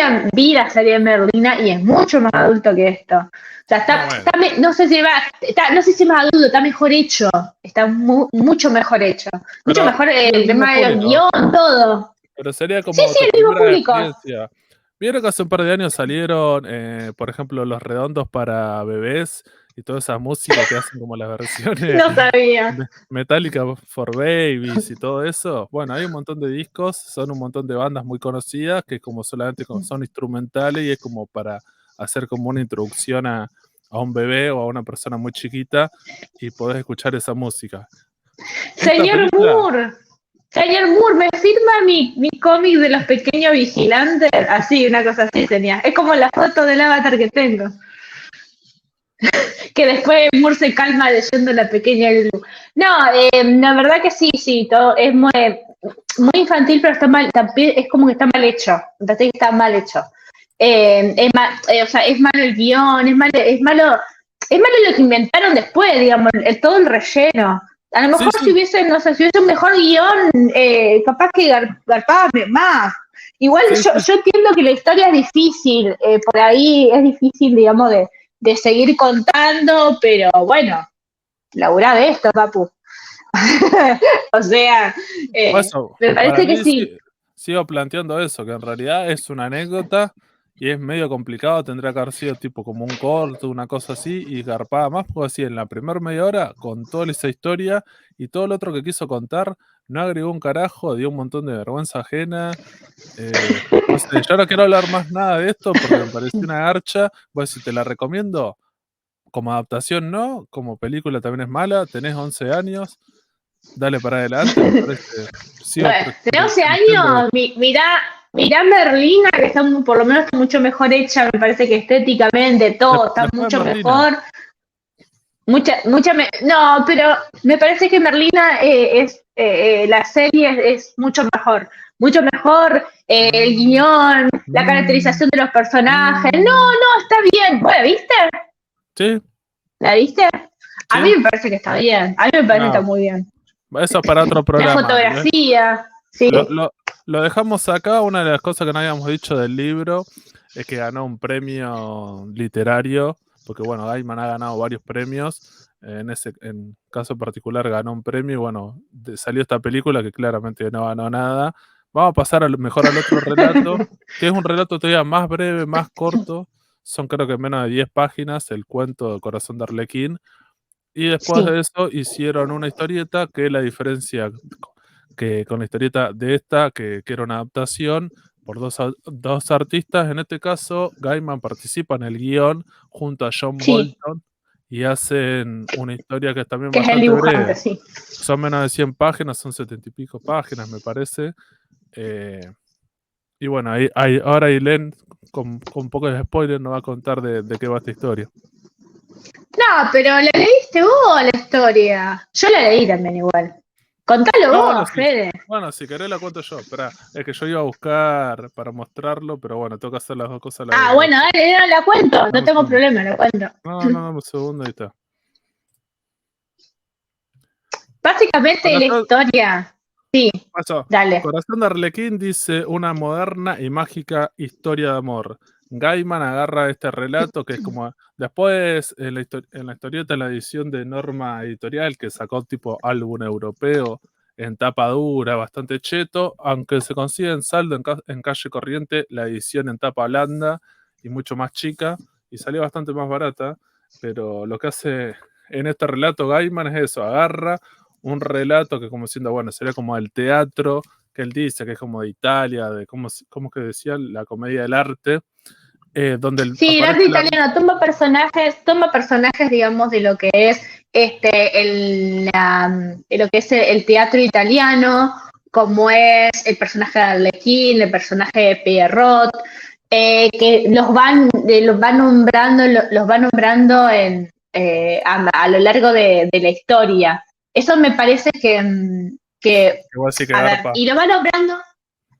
la serie de Merlina y es mucho más adulto que esto. O sea, No, bueno, no sé si no sé si es más adulto, está mejor hecho. Está mucho mejor hecho. Mucho pero mejor es el el mismo tema del público. guión, todo. Pero sería Sí, como sí, tu el mismo primera público. experiencia. Vieron que hace un par de años salieron, por ejemplo, los redondos para bebés y toda esa música que hacen como las versiones No sabía. Metallica for Babies y todo eso. Bueno, hay un montón de discos, son un montón de bandas muy conocidas que como solamente son instrumentales y es como para hacer como una introducción a un bebé o a una persona muy chiquita y podés escuchar esa música. Esta Señor película, Moore, señor Moore, ¿me firma mi cómic de los pequeños vigilantes? Así, una cosa así tenía. Es como la foto del avatar que tengo. Que después Moore se calma leyendo La Pequeña Lulu. No, la verdad que sí, sí, todo es muy infantil, pero está mal, también es como que está mal hecho. Entonces está mal hecho. O sea, es malo el guión, es malo lo que inventaron después, digamos, todo el relleno. A lo sí, mejor si sí, hubiese, no sé, si hubiese un mejor guión, capaz que garpaba más. Igual sí, sí. yo entiendo que la historia es difícil, por ahí es difícil, digamos, de seguir contando, pero bueno, laburá de esto, papu. O sea, Por eso, me para parece que mí sí. sigo planteando eso, que en realidad es una anécdota y es medio complicado, tendría que haber sido tipo como un corto, una cosa así, y garpaba más, porque así en la primera media hora contó esa historia y todo lo otro que quiso contar no agregó un carajo, dio un montón de vergüenza ajena. No sé, yo no quiero hablar más nada de esto porque me pareció una garcha. Pues si te la recomiendo, como adaptación no, como película también es mala, tenés 11 años, dale para adelante, me parece. Sigo Bueno, de 11 diciendo años, eso. mirá Merlina, que está por lo menos está mucho mejor hecha, me parece que estéticamente todo está Después de mucho Merlina. mejor. No, pero me parece que Merlina la serie es mucho mejor el Mm, guión, la mm, caracterización de los personajes. No, mm. no, está bien. Bueno, ¿viste? Sí, ¿La viste? A mí sí. me parece que está bien, a mí me parece que está No, muy bien. eso es para otro La programa. fotografía, sí, Lo, lo- lo dejamos acá. Una de las cosas que no habíamos dicho del libro es que ganó un premio literario, porque bueno, Gaiman ha ganado varios premios. En caso particular ganó un premio y bueno, salió esta película que claramente no ganó nada. Vamos a pasar mejor al otro relato, que es un relato todavía más breve, más corto. Son creo que menos de 10 páginas, el cuento de Corazón de Arlequín. Y después sí, de eso hicieron una historieta que la diferencia que con la historieta de esta, que era una adaptación por dos artistas, en este caso Gaiman participa en el guión junto a John sí, Bolton y hacen una historia que es también que es el bastante dibujante, breve. sí. Son menos de 100 páginas, son 70 y pico páginas me parece. eh, Y bueno, ahora Ailén, con un poco de spoiler, nos va a contar de qué va esta historia. No, pero la leíste vos la historia. Yo la leí también igual. Contalo No, vos, bueno, sí. Fede. Bueno, si querés la cuento yo. Espera, es que yo iba a buscar para mostrarlo, pero bueno, tengo que hacer las dos cosas a la vez. Bueno, dale, no la cuento. Dame No un tengo segundo. problema, la cuento. No, dame un segundo, ahí está. Básicamente la Corazón, historia. Sí, pasó. dale. Corazón de Arlequín dice una moderna y mágica historia de amor. Gaiman agarra este relato que es como después en la historieta, en la edición de Norma Editorial, que sacó tipo álbum europeo en tapa dura, bastante cheto, aunque se consigue en saldo en Calle Corriente la edición en tapa blanda y mucho más chica, y salió bastante más barata, pero lo que hace en este relato Gaiman es eso, agarra un relato que como siendo, bueno, sería como el teatro que él dice, que es como de Italia, de cómo que decía, la comedia del arte, donde Sí, el aparece arte italiano toma personajes, digamos, de lo que es lo que es el teatro italiano, como es el personaje de Arlequín, el personaje de Pierrot, que los va nombrando, los va nombrando a lo largo de la historia. Eso me parece que igual sí que a ver, garpa. y lo va nombrando.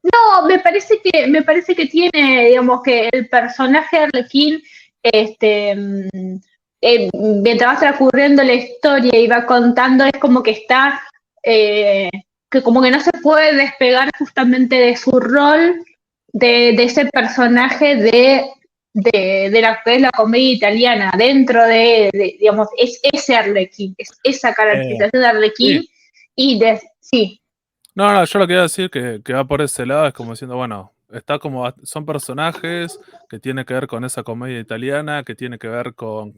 No, me parece que tiene, digamos, que el personaje de Arlequín, mientras va transcurriendo la historia y va contando, es como que está, que como que no se puede despegar justamente de su rol de ese personaje de la que es la comedia italiana, dentro digamos, es ese Arlequín, es esa caracterización de Arlequín Sí. sí. No, yo lo que iba a decir que va por ese lado es como diciendo, bueno, está como, son personajes que tiene que ver con esa comedia italiana, que tiene que ver con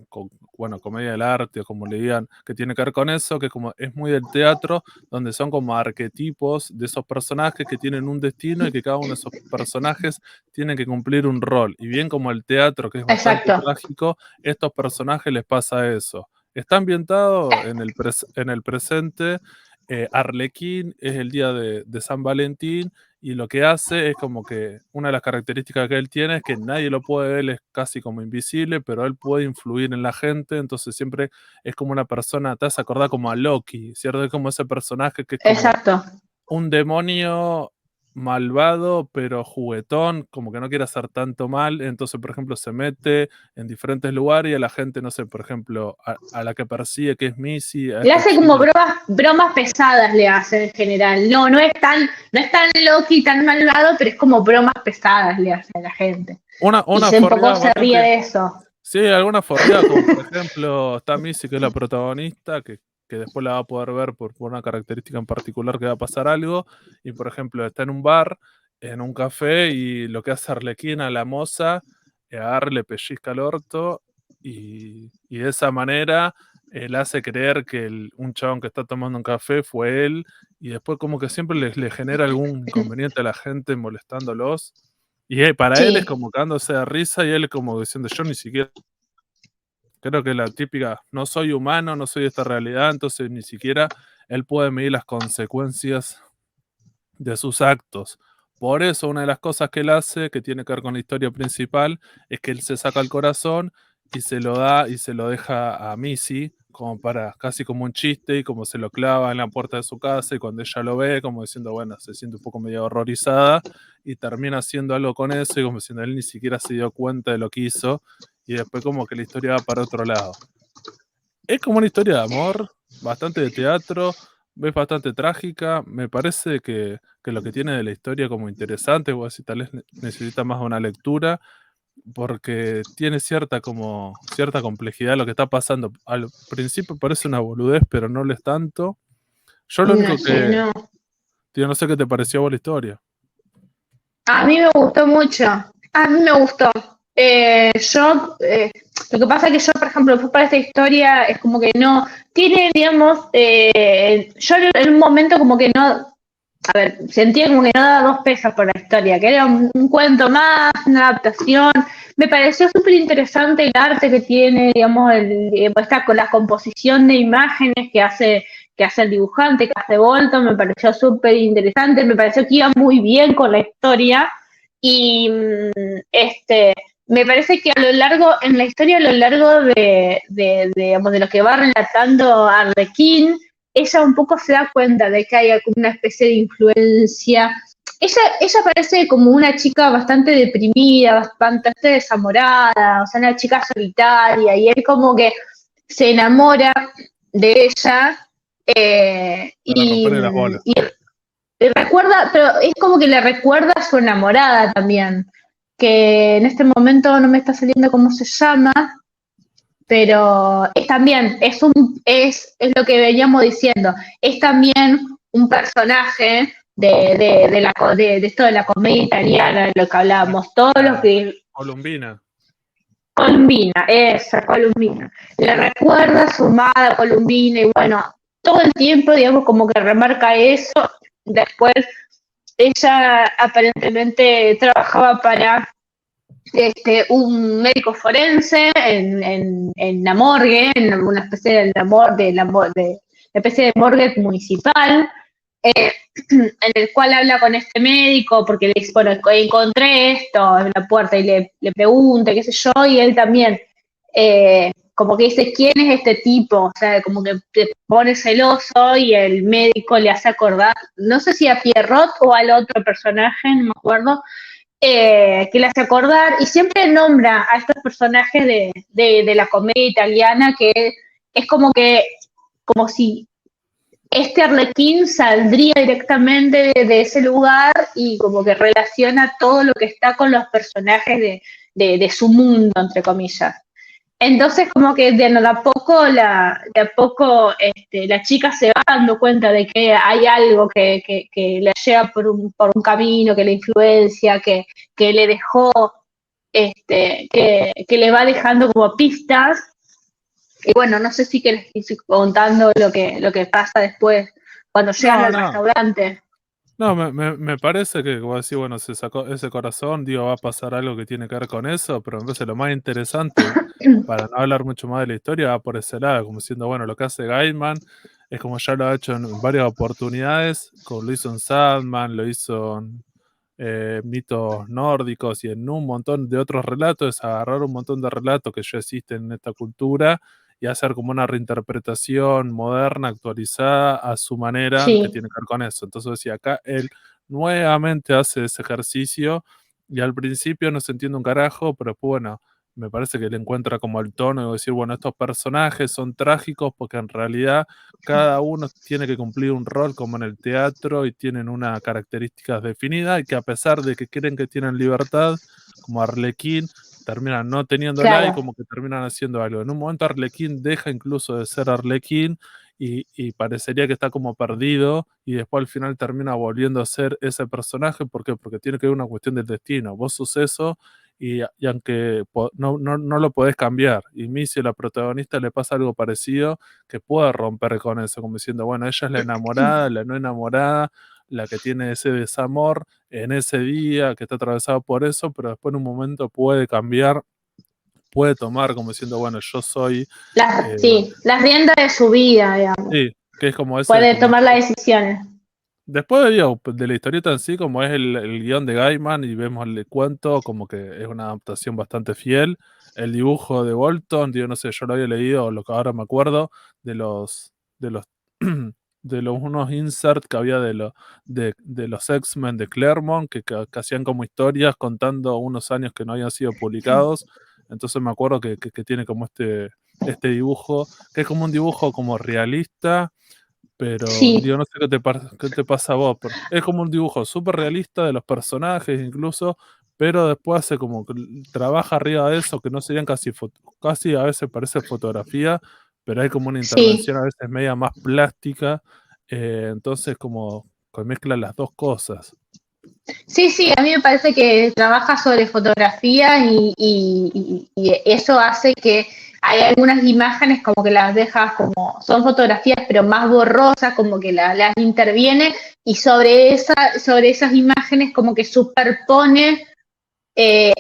bueno, comedia del arte, o como le digan, que tiene que ver con eso, que como es muy del teatro, donde son como arquetipos de esos personajes que tienen un destino y que cada uno de esos personajes tiene que cumplir un rol. Y bien como el teatro, que es bastante Exacto. trágico, estos personajes les pasa eso. Está ambientado en el presente. Arlequín es el día de San Valentín y lo que hace es como que una de las características que él tiene es que nadie lo puede ver, él es casi como invisible, pero él puede influir en la gente, entonces siempre es como una persona, te has acordado como a Loki, ¿cierto? Es como ese personaje que es como Exacto. un demonio malvado, pero juguetón, como que no quiere hacer tanto mal, entonces, por ejemplo, se mete en diferentes lugares y a la gente, no sé, por ejemplo, a la que persigue, que es Missy, a Le esta hace como chica. bromas pesadas, le hace en general. No es tan Loki, tan malvado, pero es como bromas pesadas le hace a la gente. Y Una se un poco forreada se ríe bastante. de eso. Sí, alguna forreada, como por ejemplo, está Missy, que es la protagonista, que después la va a poder ver por una característica en particular que va a pasar algo. Y por ejemplo, está en un bar, en un café, y lo que hace Arlequín a la moza, agarra, le pellizca el orto, y de esa manera él hace creer que un chabón que está tomando un café fue él, y después como que siempre le genera algún inconveniente a la gente molestándolos. Y para él es Sí, como cagándose de risa y él como diciendo, yo ni siquiera, creo que la típica, no soy humano, no soy esta realidad, entonces ni siquiera él puede medir las consecuencias de sus actos. Por eso una de las cosas que él hace, que tiene que ver con la historia principal, es que él se saca el corazón y se lo da y se lo deja a Missy, como para, casi como un chiste, y como se lo clava en la puerta de su casa, y cuando ella lo ve, como diciendo, bueno, se siente un poco medio horrorizada, y termina haciendo algo con eso, y como diciendo, él ni siquiera se dio cuenta de lo que hizo, y después como que la historia va para otro lado. Es como una historia de amor, bastante de teatro, es bastante trágica. Me parece que lo que tiene de la historia como interesante, o así tal vez necesita más una lectura, porque tiene cierta complejidad lo que está pasando. Al principio parece una boludez, pero no lo es tanto. Yo lo no único sé, que, no. tío, no sé qué te pareció a vos la historia. A mí me gustó mucho. A mí me gustó. Lo que pasa es que yo, por ejemplo, fui para esta historia, es como que no, tiene, digamos, yo en un momento como que no, a ver, sentía como que no daba 2 pesos por la historia, que era un cuento más, una adaptación. Me pareció súper interesante el arte que tiene, digamos, con la composición de imágenes que hace el dibujante, que hace Bolton, me pareció súper interesante, me pareció que iba muy bien con la historia Y me parece que en la historia, a lo largo digamos, de lo que va relatando Arlequín, ella un poco se da cuenta de que hay una especie de influencia. Ella parece como una chica bastante deprimida, bastante desamorada, o sea, una chica solitaria, y él como que se enamora de ella, Para romperle las bolas. y le recuerda, pero es como que le recuerda a su enamorada también, que en este momento no me está saliendo cómo se llama, pero es también, es lo que veníamos diciendo, es también un personaje de esto de la comedia italiana, de lo que hablábamos, todos los que... Columbina. Columbina. Le recuerda a su amada Columbina y bueno, todo el tiempo, digamos, como que remarca eso. Después, ella aparentemente trabajaba para un médico forense en la morgue, en una especie de especie de morgue municipal, en el cual habla con este médico porque le dice, bueno, encontré esto en la puerta y le pregunta, qué sé yo, y él también como que dice, ¿quién es este tipo? O sea, como que te pone celoso y el médico le hace acordar, no sé si a Pierrot o al otro personaje, no me acuerdo, que le hace acordar y siempre nombra a estos personajes de la comedia italiana que es como si Arlequín saldría directamente de ese lugar y como que relaciona todo lo que está con los personajes de su mundo, entre comillas. Entonces como que de a poco la chica se va dando cuenta de que hay algo que la lleva por un camino, que la influencia, que le dejó, que le va dejando como pistas. Y bueno, no sé si que les estoy contando lo que pasa después cuando llegan al restaurante. No, me parece que, como decir, bueno, se sacó ese corazón, digo, va a pasar algo que tiene que ver con eso, pero me parece lo más interesante, para no hablar mucho más de la historia, va por ese lado, como diciendo, bueno, lo que hace Gaiman es como ya lo ha hecho en varias oportunidades, como lo hizo en Sandman, lo hizo en mitos nórdicos y en un montón de otros relatos, es agarrar un montón de relatos que ya existen en esta cultura y hacer como una reinterpretación moderna, actualizada a su manera, Sí. que tiene que ver con eso. Entonces decía, acá él nuevamente hace ese ejercicio y al principio no se entiende un carajo, pero después, bueno, me parece que le encuentra como el tono de decir, bueno, estos personajes son trágicos porque en realidad cada uno tiene que cumplir un rol como en el teatro y tienen una características definidas y que a pesar de que creen que tienen libertad, como Arlequín, terminan no teniéndola, claro, y como que terminan haciendo algo. En un momento Arlequín deja incluso de ser Arlequín y parecería que está como perdido y después al final termina volviendo a ser ese personaje. ¿Por qué? Porque tiene que ver una cuestión del destino. Vos sos eso y aunque no lo podés cambiar. Y Missy, la protagonista, le pasa algo parecido que puede romper con eso, como diciendo, bueno, ella es la enamorada, la no enamorada, la que tiene ese desamor en ese día, que está atravesado por eso, pero después en un momento puede cambiar, puede tomar como diciendo, bueno, yo soy... Sí, las riendas de su vida, digamos. Sí, que es como ese... Puede como tomar las decisiones. Después de la historieta en sí, como es el guión de Gaiman y vemos el cuento, como que es una adaptación bastante fiel. El dibujo de Bolton, digo, no sé, yo lo había leído, lo que ahora me acuerdo, de los unos inserts que había de los X-Men de Claremont, que hacían como historias contando unos años que no habían sido publicados. Entonces me acuerdo que tiene como este dibujo, que es como un dibujo como realista, pero sí, digo, no sé qué te pasa a vos, pero es como un dibujo súper realista de los personajes incluso, pero después hace como que trabaja arriba de eso, que no serían casi a veces parece fotografía, pero hay como una intervención a veces media más plástica, entonces como que mezcla las dos cosas. Sí, a mí me parece que trabaja sobre fotografía y eso hace que hay algunas imágenes como que las dejas como, son fotografías pero más borrosas, como que las interviene y sobre esas imágenes como que superpone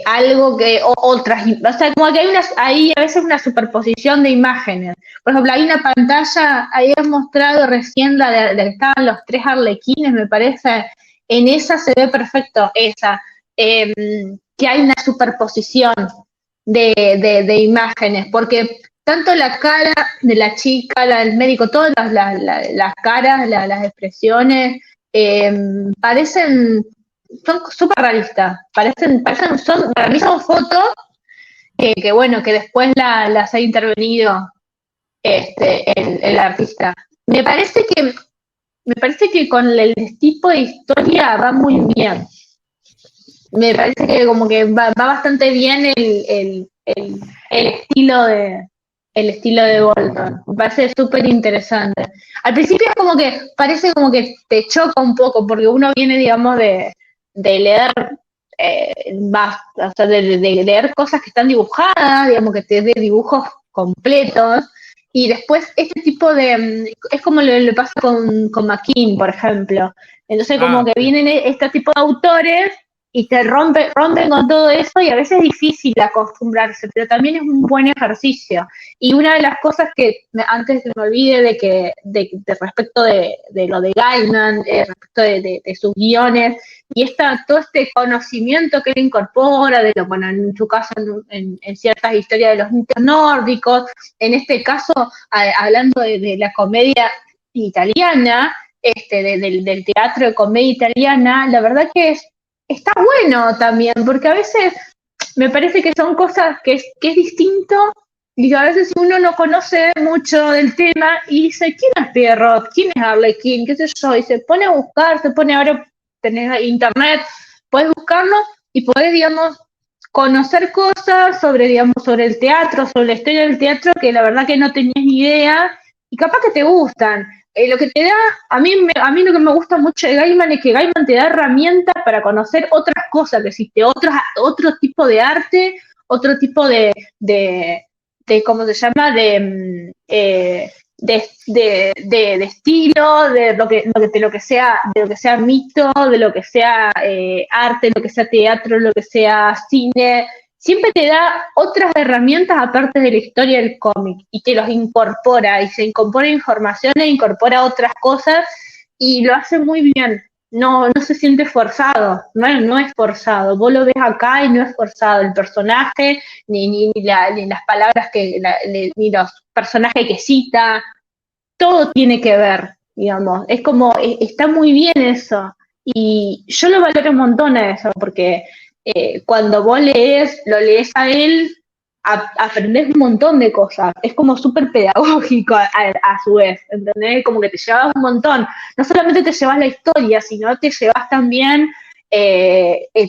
algo que, otras, o sea, como que hay a veces una superposición de imágenes. Por ejemplo, hay una pantalla, ahí has mostrado recién la de que estaban los tres arlequines, me parece, en esa se ve perfecto esa. que hay una superposición de imágenes, porque tanto la cara de la chica, la del médico, todas las caras, las expresiones, eh, parecen, son súper realistas, para mí son fotos que bueno, que después las ha intervenido el artista. Me parece que, me parece que con el tipo de historia va muy bien. Me parece que como que va bastante bien el estilo el estilo de Bolton. Me parece súper interesante. Al principio es como que parece como que te choca un poco, porque uno viene, digamos, de leer o sea, de leer cosas que están dibujadas, digamos, que te dé dibujos completos. Y después este tipo es como le pasa con McKean, por ejemplo. Entonces como Ah, que sí. vienen este tipo de autores y te rompen con todo eso y a veces es difícil acostumbrarse, pero también es un buen ejercicio. Y una de las cosas que antes me olvide de respecto de lo de Gaiman, respecto de sus guiones, y todo este conocimiento que él incorpora, de lo, bueno, en su caso en ciertas historias de los mitos nórdicos, en este caso hablando de la comedia italiana, del teatro de comedia italiana, la verdad que está bueno también, porque a veces me parece que son cosas que es distinto y que a veces uno no conoce mucho del tema y dice, ¿quién es Pierrot? ¿Quién es Arlequín? ¿Qué sé yo? Y se pone a buscar, se pone ahora, tener internet, puedes buscarlo y podés, digamos, conocer cosas sobre, digamos, sobre el teatro, sobre la historia del teatro, que la verdad que no tenías ni idea y capaz que te gustan. Lo que te da, a mí lo que me gusta mucho de Gaiman es que Gaiman te da herramientas para conocer otras cosas que existe, otro tipo de arte, otro tipo de ¿cómo se llama? De estilo, de lo que sea mito, de lo que sea arte, lo que sea teatro, lo que sea cine, siempre te da otras herramientas aparte de la historia del cómic y te los incorpora y se incorpora información e incorpora otras cosas y lo hace muy bien. No se siente forzado, no es forzado. Vos lo ves acá y no es forzado. El personaje, ni las palabras ni los personajes que cita, todo tiene que ver, digamos. Es como, está muy bien eso. Y yo lo valoro un montón a eso, porque cuando vos lo lees a él, aprendés un montón de cosas. Es como súper pedagógico a su vez, ¿entendés? Como que te llevas un montón. No solamente te llevas la historia, sino te llevas también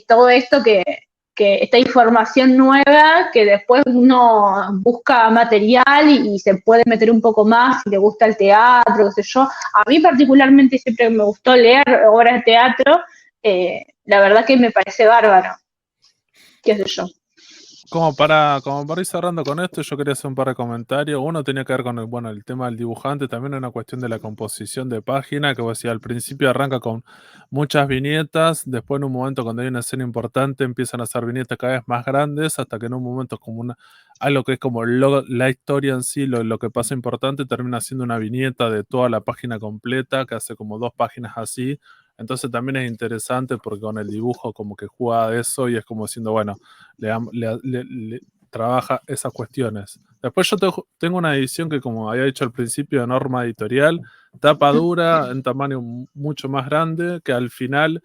todo esto que esta información nueva que después uno busca material y se puede meter un poco más si le gusta el teatro, qué sé yo. A mí particularmente siempre me gustó leer obras de teatro, la verdad que me parece bárbaro, qué sé yo. Como para ir cerrando con esto, yo quería hacer un par de comentarios. Uno tenía que ver con el tema del dibujante, también una cuestión de la composición de página, que vos decías, al principio arranca con muchas viñetas, después en un momento cuando hay una escena importante empiezan a hacer viñetas cada vez más grandes, hasta que en un momento como algo que es como la historia en sí, lo que pasa importante, termina siendo una viñeta de toda la página completa, que hace como 2 páginas así. Entonces también es interesante porque con el dibujo como que juega de eso y es como diciendo, bueno, le trabaja esas cuestiones. Después yo tengo una edición que, como había dicho al principio, de Norma Editorial, tapa dura, en tamaño mucho más grande, que al final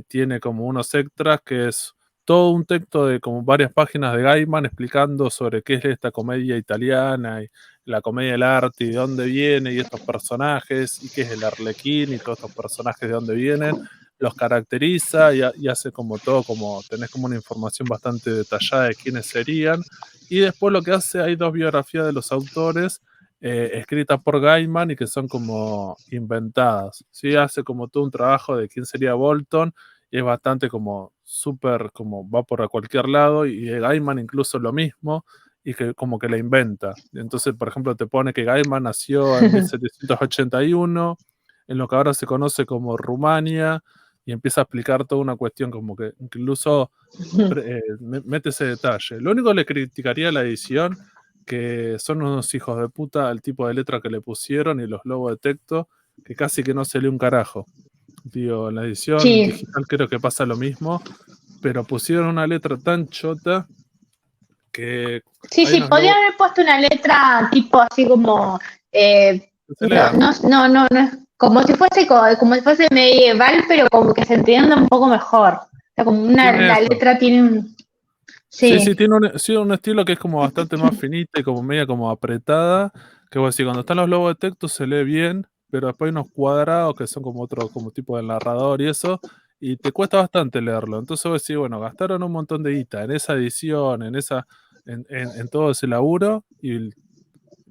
tiene como unos extras, que es todo un texto de como varias páginas de Gaiman explicando sobre qué es esta comedia italiana y la comedia del arte y de dónde viene y estos personajes y qué es el Arlequín y todos estos personajes de dónde vienen, los caracteriza y hace como todo, como tenés como una información bastante detallada de quiénes serían. Y después lo que hace, hay 2 biografías de los autores escritas por Gaiman y que son como inventadas. ¿Sí? Hace como todo un trabajo de quién sería Bolton y es bastante como súper, como va por a cualquier lado y Gaiman incluso lo mismo y que como que la inventa. Entonces, por ejemplo, te pone que Gaiman nació en 1781 en lo que ahora se conoce como Rumania, y empieza a explicar toda una cuestión como que incluso mete ese detalle. Lo único que le criticaría a la edición, que son unos hijos de puta al tipo de letra que le pusieron y los logos de texto, que casi que no se lee un carajo. Digo, en la edición Sí, digital creo que pasa lo mismo, pero pusieron una letra tan chota que Sí, hay sí, unos podía logos haber puesto una letra tipo así como, que se no, lean. no, no, no, no es como si fuese como si fuese medieval, pero como que se entienda un poco mejor. O sea, como Tiene la eso. letra tiene un, Sí, sí, sí, tiene un estilo que es como bastante más finita y como media como apretada, que vos decís, cuando están los logos de texto se lee bien, pero después hay unos cuadrados que son como otro, como tipo de narrador y eso, y te cuesta bastante leerlo. Entonces vos decís, bueno, gastaron un montón de guita en esa edición, en todo ese laburo, y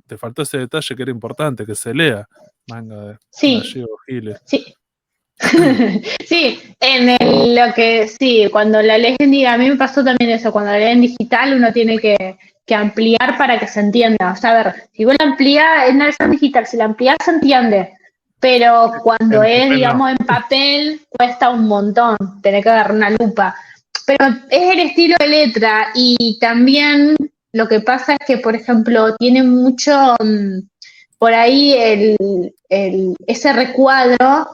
te faltó ese detalle que era importante, que se lea. Manga de sí, gallego giles. sí. Sí, lo que sí, cuando la lees a mí me pasó también eso, cuando la lees en digital uno tiene que ampliar para que se entienda. O sea, a ver, si vos la ampliás en la versión digital, si la ampliás se entiende, pero cuando En es, papel no. digamos, en papel cuesta un montón, tener que agarrar una lupa. Pero es el estilo de letra y también lo que pasa es que, por ejemplo, tiene mucho, por ahí ese recuadro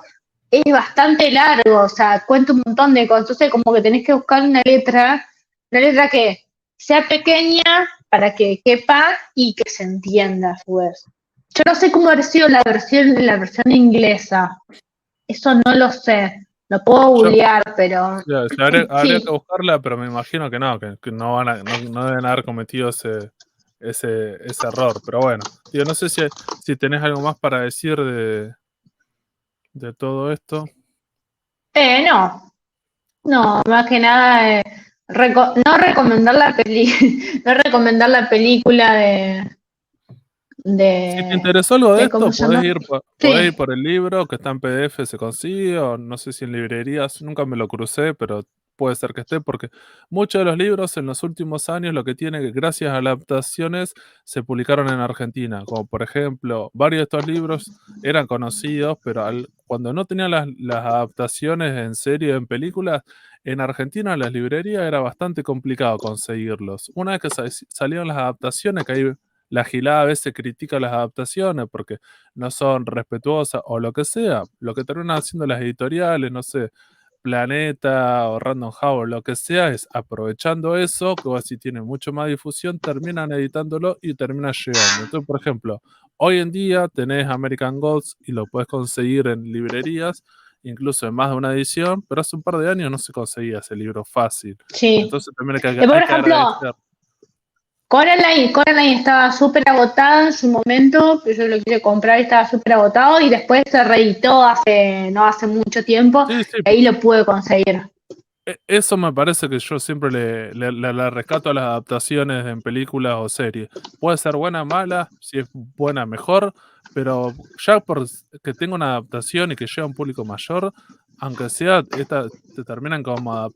es bastante largo, o sea, cuenta un montón de cosas, entonces como que tenés que buscar una letra que sea pequeña para que quepa y que se entienda a su vez. Yo no sé cómo haber sido la versión inglesa, eso no lo sé, lo puedo Yo, googlear, pero ya, habría que sí. buscarla, pero me imagino que no van no deben haber cometido ese error. Pero bueno, tío, no sé si tenés algo más para decir de todo esto. No, no, más que nada, no recomendar no recomendar la película Si te interesó algo de ¿cómo esto, se llama? podés ir Sí, por el libro, que está en PDF, se consigue, o no sé si en librerías, nunca me lo crucé, pero puede ser que esté, porque muchos de los libros en los últimos años lo que tiene que gracias a las adaptaciones se publicaron en Argentina, como por ejemplo, varios de estos libros eran conocidos, pero cuando no tenían las adaptaciones en serie o en películas, en Argentina en las librerías era bastante complicado conseguirlos. Una vez que salieron las adaptaciones, que hay la gilada a veces critica las adaptaciones porque no son respetuosas o lo que sea, lo que terminan haciendo las editoriales, no sé, Planeta o Random House, lo que sea, es aprovechando eso, que así tiene mucho más difusión, terminan editándolo y termina llegando. Entonces, por ejemplo, hoy en día tenés American Gods y lo puedes conseguir en librerías, incluso en más de una edición, pero hace un par de años no se conseguía ese libro fácil. sí. Entonces también Por hay que ejemplo, agradecer. Coraline estaba súper agotada en su momento, pero yo lo quise comprar y estaba súper agotado y después se reeditó no hace mucho tiempo Sí, sí, y ahí lo pude conseguir. Eso me parece que yo siempre le rescato a las adaptaciones en películas o series. Puede ser buena o mala, si es buena mejor, pero ya que tenga una adaptación y que llegue a un público mayor, aunque sea, te terminan como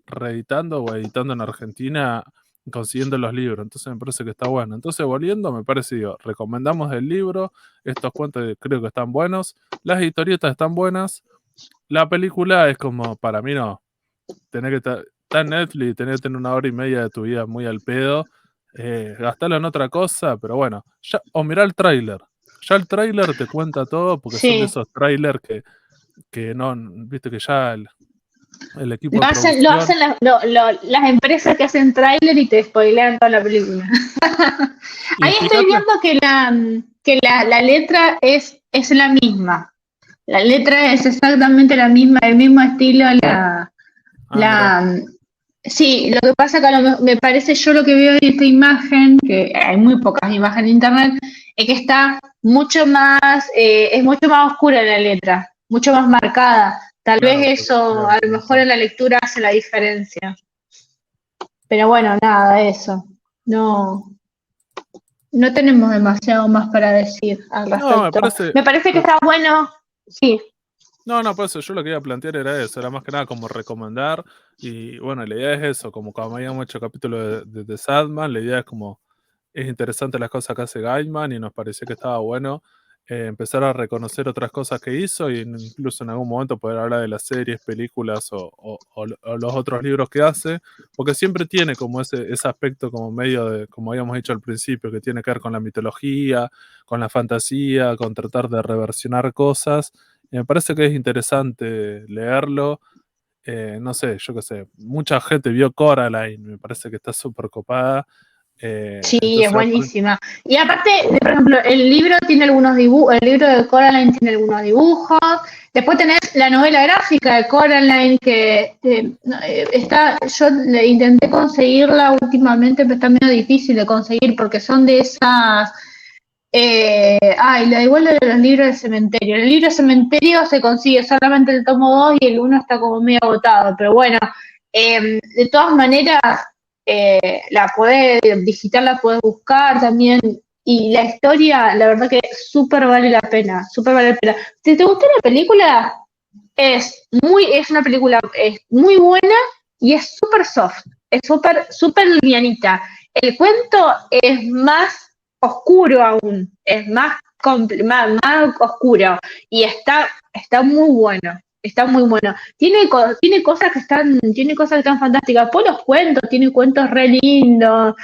reeditando o editando en Argentina, consiguiendo los libros. Entonces me parece que está bueno. Entonces, volviendo, me parece, digo, recomendamos el libro, estos cuentos creo que están buenos, las historietas están buenas, la película es como, para mí no tener que estar en Netflix y tener que tener una hora y media de tu vida muy al pedo, gastarlo en otra cosa, pero bueno, o mirar el tráiler. Ya el tráiler te cuenta todo porque son de Sí, esos trailers que no, viste que ya el equipo lo de hacen, lo producción. hacen las empresas que hacen tráiler y te spoilean toda la película. Y Ahí estoy fíjate, viendo la letra es la misma. La letra es exactamente la misma, el mismo estilo, mira, la, sí, lo que pasa que me parece, yo lo que veo en esta imagen, que hay muy pocas imágenes en internet, es que está mucho más, es mucho más oscura la letra, mucho más marcada. Tal claro, vez porque eso, claro, a lo mejor en la lectura hace la diferencia. Pero bueno, nada, eso. No, no tenemos demasiado más para decir al no, me respecto. parece. Me parece que está bueno, sí, No, no, por eso yo lo que iba a plantear era eso, era más que nada como recomendar. Y bueno, la idea es eso, como habíamos hecho capítulo de Sadman, la idea es como es interesante las cosas que hace Gaiman y nos pareció que estaba bueno empezar a reconocer otras cosas que hizo y incluso en algún momento poder hablar de las series, películas o los otros libros que hace, porque siempre tiene como ese aspecto como medio de, como habíamos dicho al principio, que tiene que ver con la mitología, con la fantasía, con tratar de reversionar cosas. Y me parece que es interesante leerlo no sé, yo qué sé, mucha gente vio Coraline, me parece que está súper copada. Sí, es Entonces, buenísima. Y aparte, por ejemplo, el libro tiene algunos dibujos, el libro de Coraline tiene algunos dibujos. Después tenés la novela gráfica de Coraline que está, yo le intenté conseguirla últimamente, pero está medio difícil de conseguir porque son de esas. Igual de los libros del cementerio. En el libro del cementerio se consigue solamente el tomo 2 y el uno está como medio agotado, pero bueno, de todas maneras, la podés, digital la podés buscar también. Y la historia, la verdad que súper vale la pena, súper vale la pena. Si te gustó la película, es una película muy buena y es súper soft, es súper livianita. El cuento es más oscuro aún, es más oscuro y está muy bueno. Está muy bueno. Tiene cosas que están fantásticas. Por los cuentos, tiene cuentos re lindos.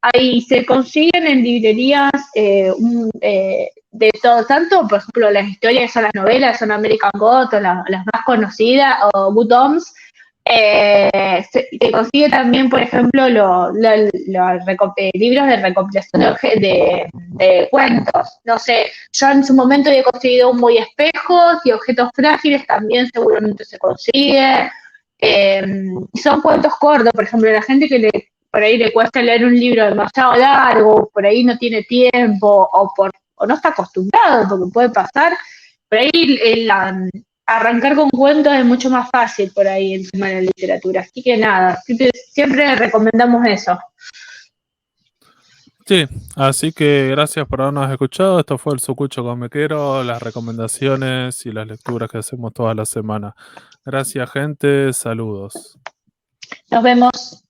Ahí se consiguen en librerías de todo, tanto, por ejemplo, las historias son las novelas, son American Gods, o las más conocidas, o Good Homes. Se consigue también, por ejemplo, libros de recopilación de cuentos. No sé, yo en su momento he conseguido un muy espejos y objetos frágiles, también seguramente se consigue. Son cuentos cortos, por ejemplo, la gente que por ahí le cuesta leer un libro demasiado largo, por ahí no tiene tiempo o no está acostumbrado, porque puede pasar, por ahí arrancar con cuentos es mucho más fácil por ahí encima de la literatura. Así que nada, siempre recomendamos eso. sí, así que gracias por habernos escuchado. Esto fue el Sucucho Comiquero, las recomendaciones y las lecturas que hacemos toda la semana. Gracias, gente. Saludos. Nos vemos.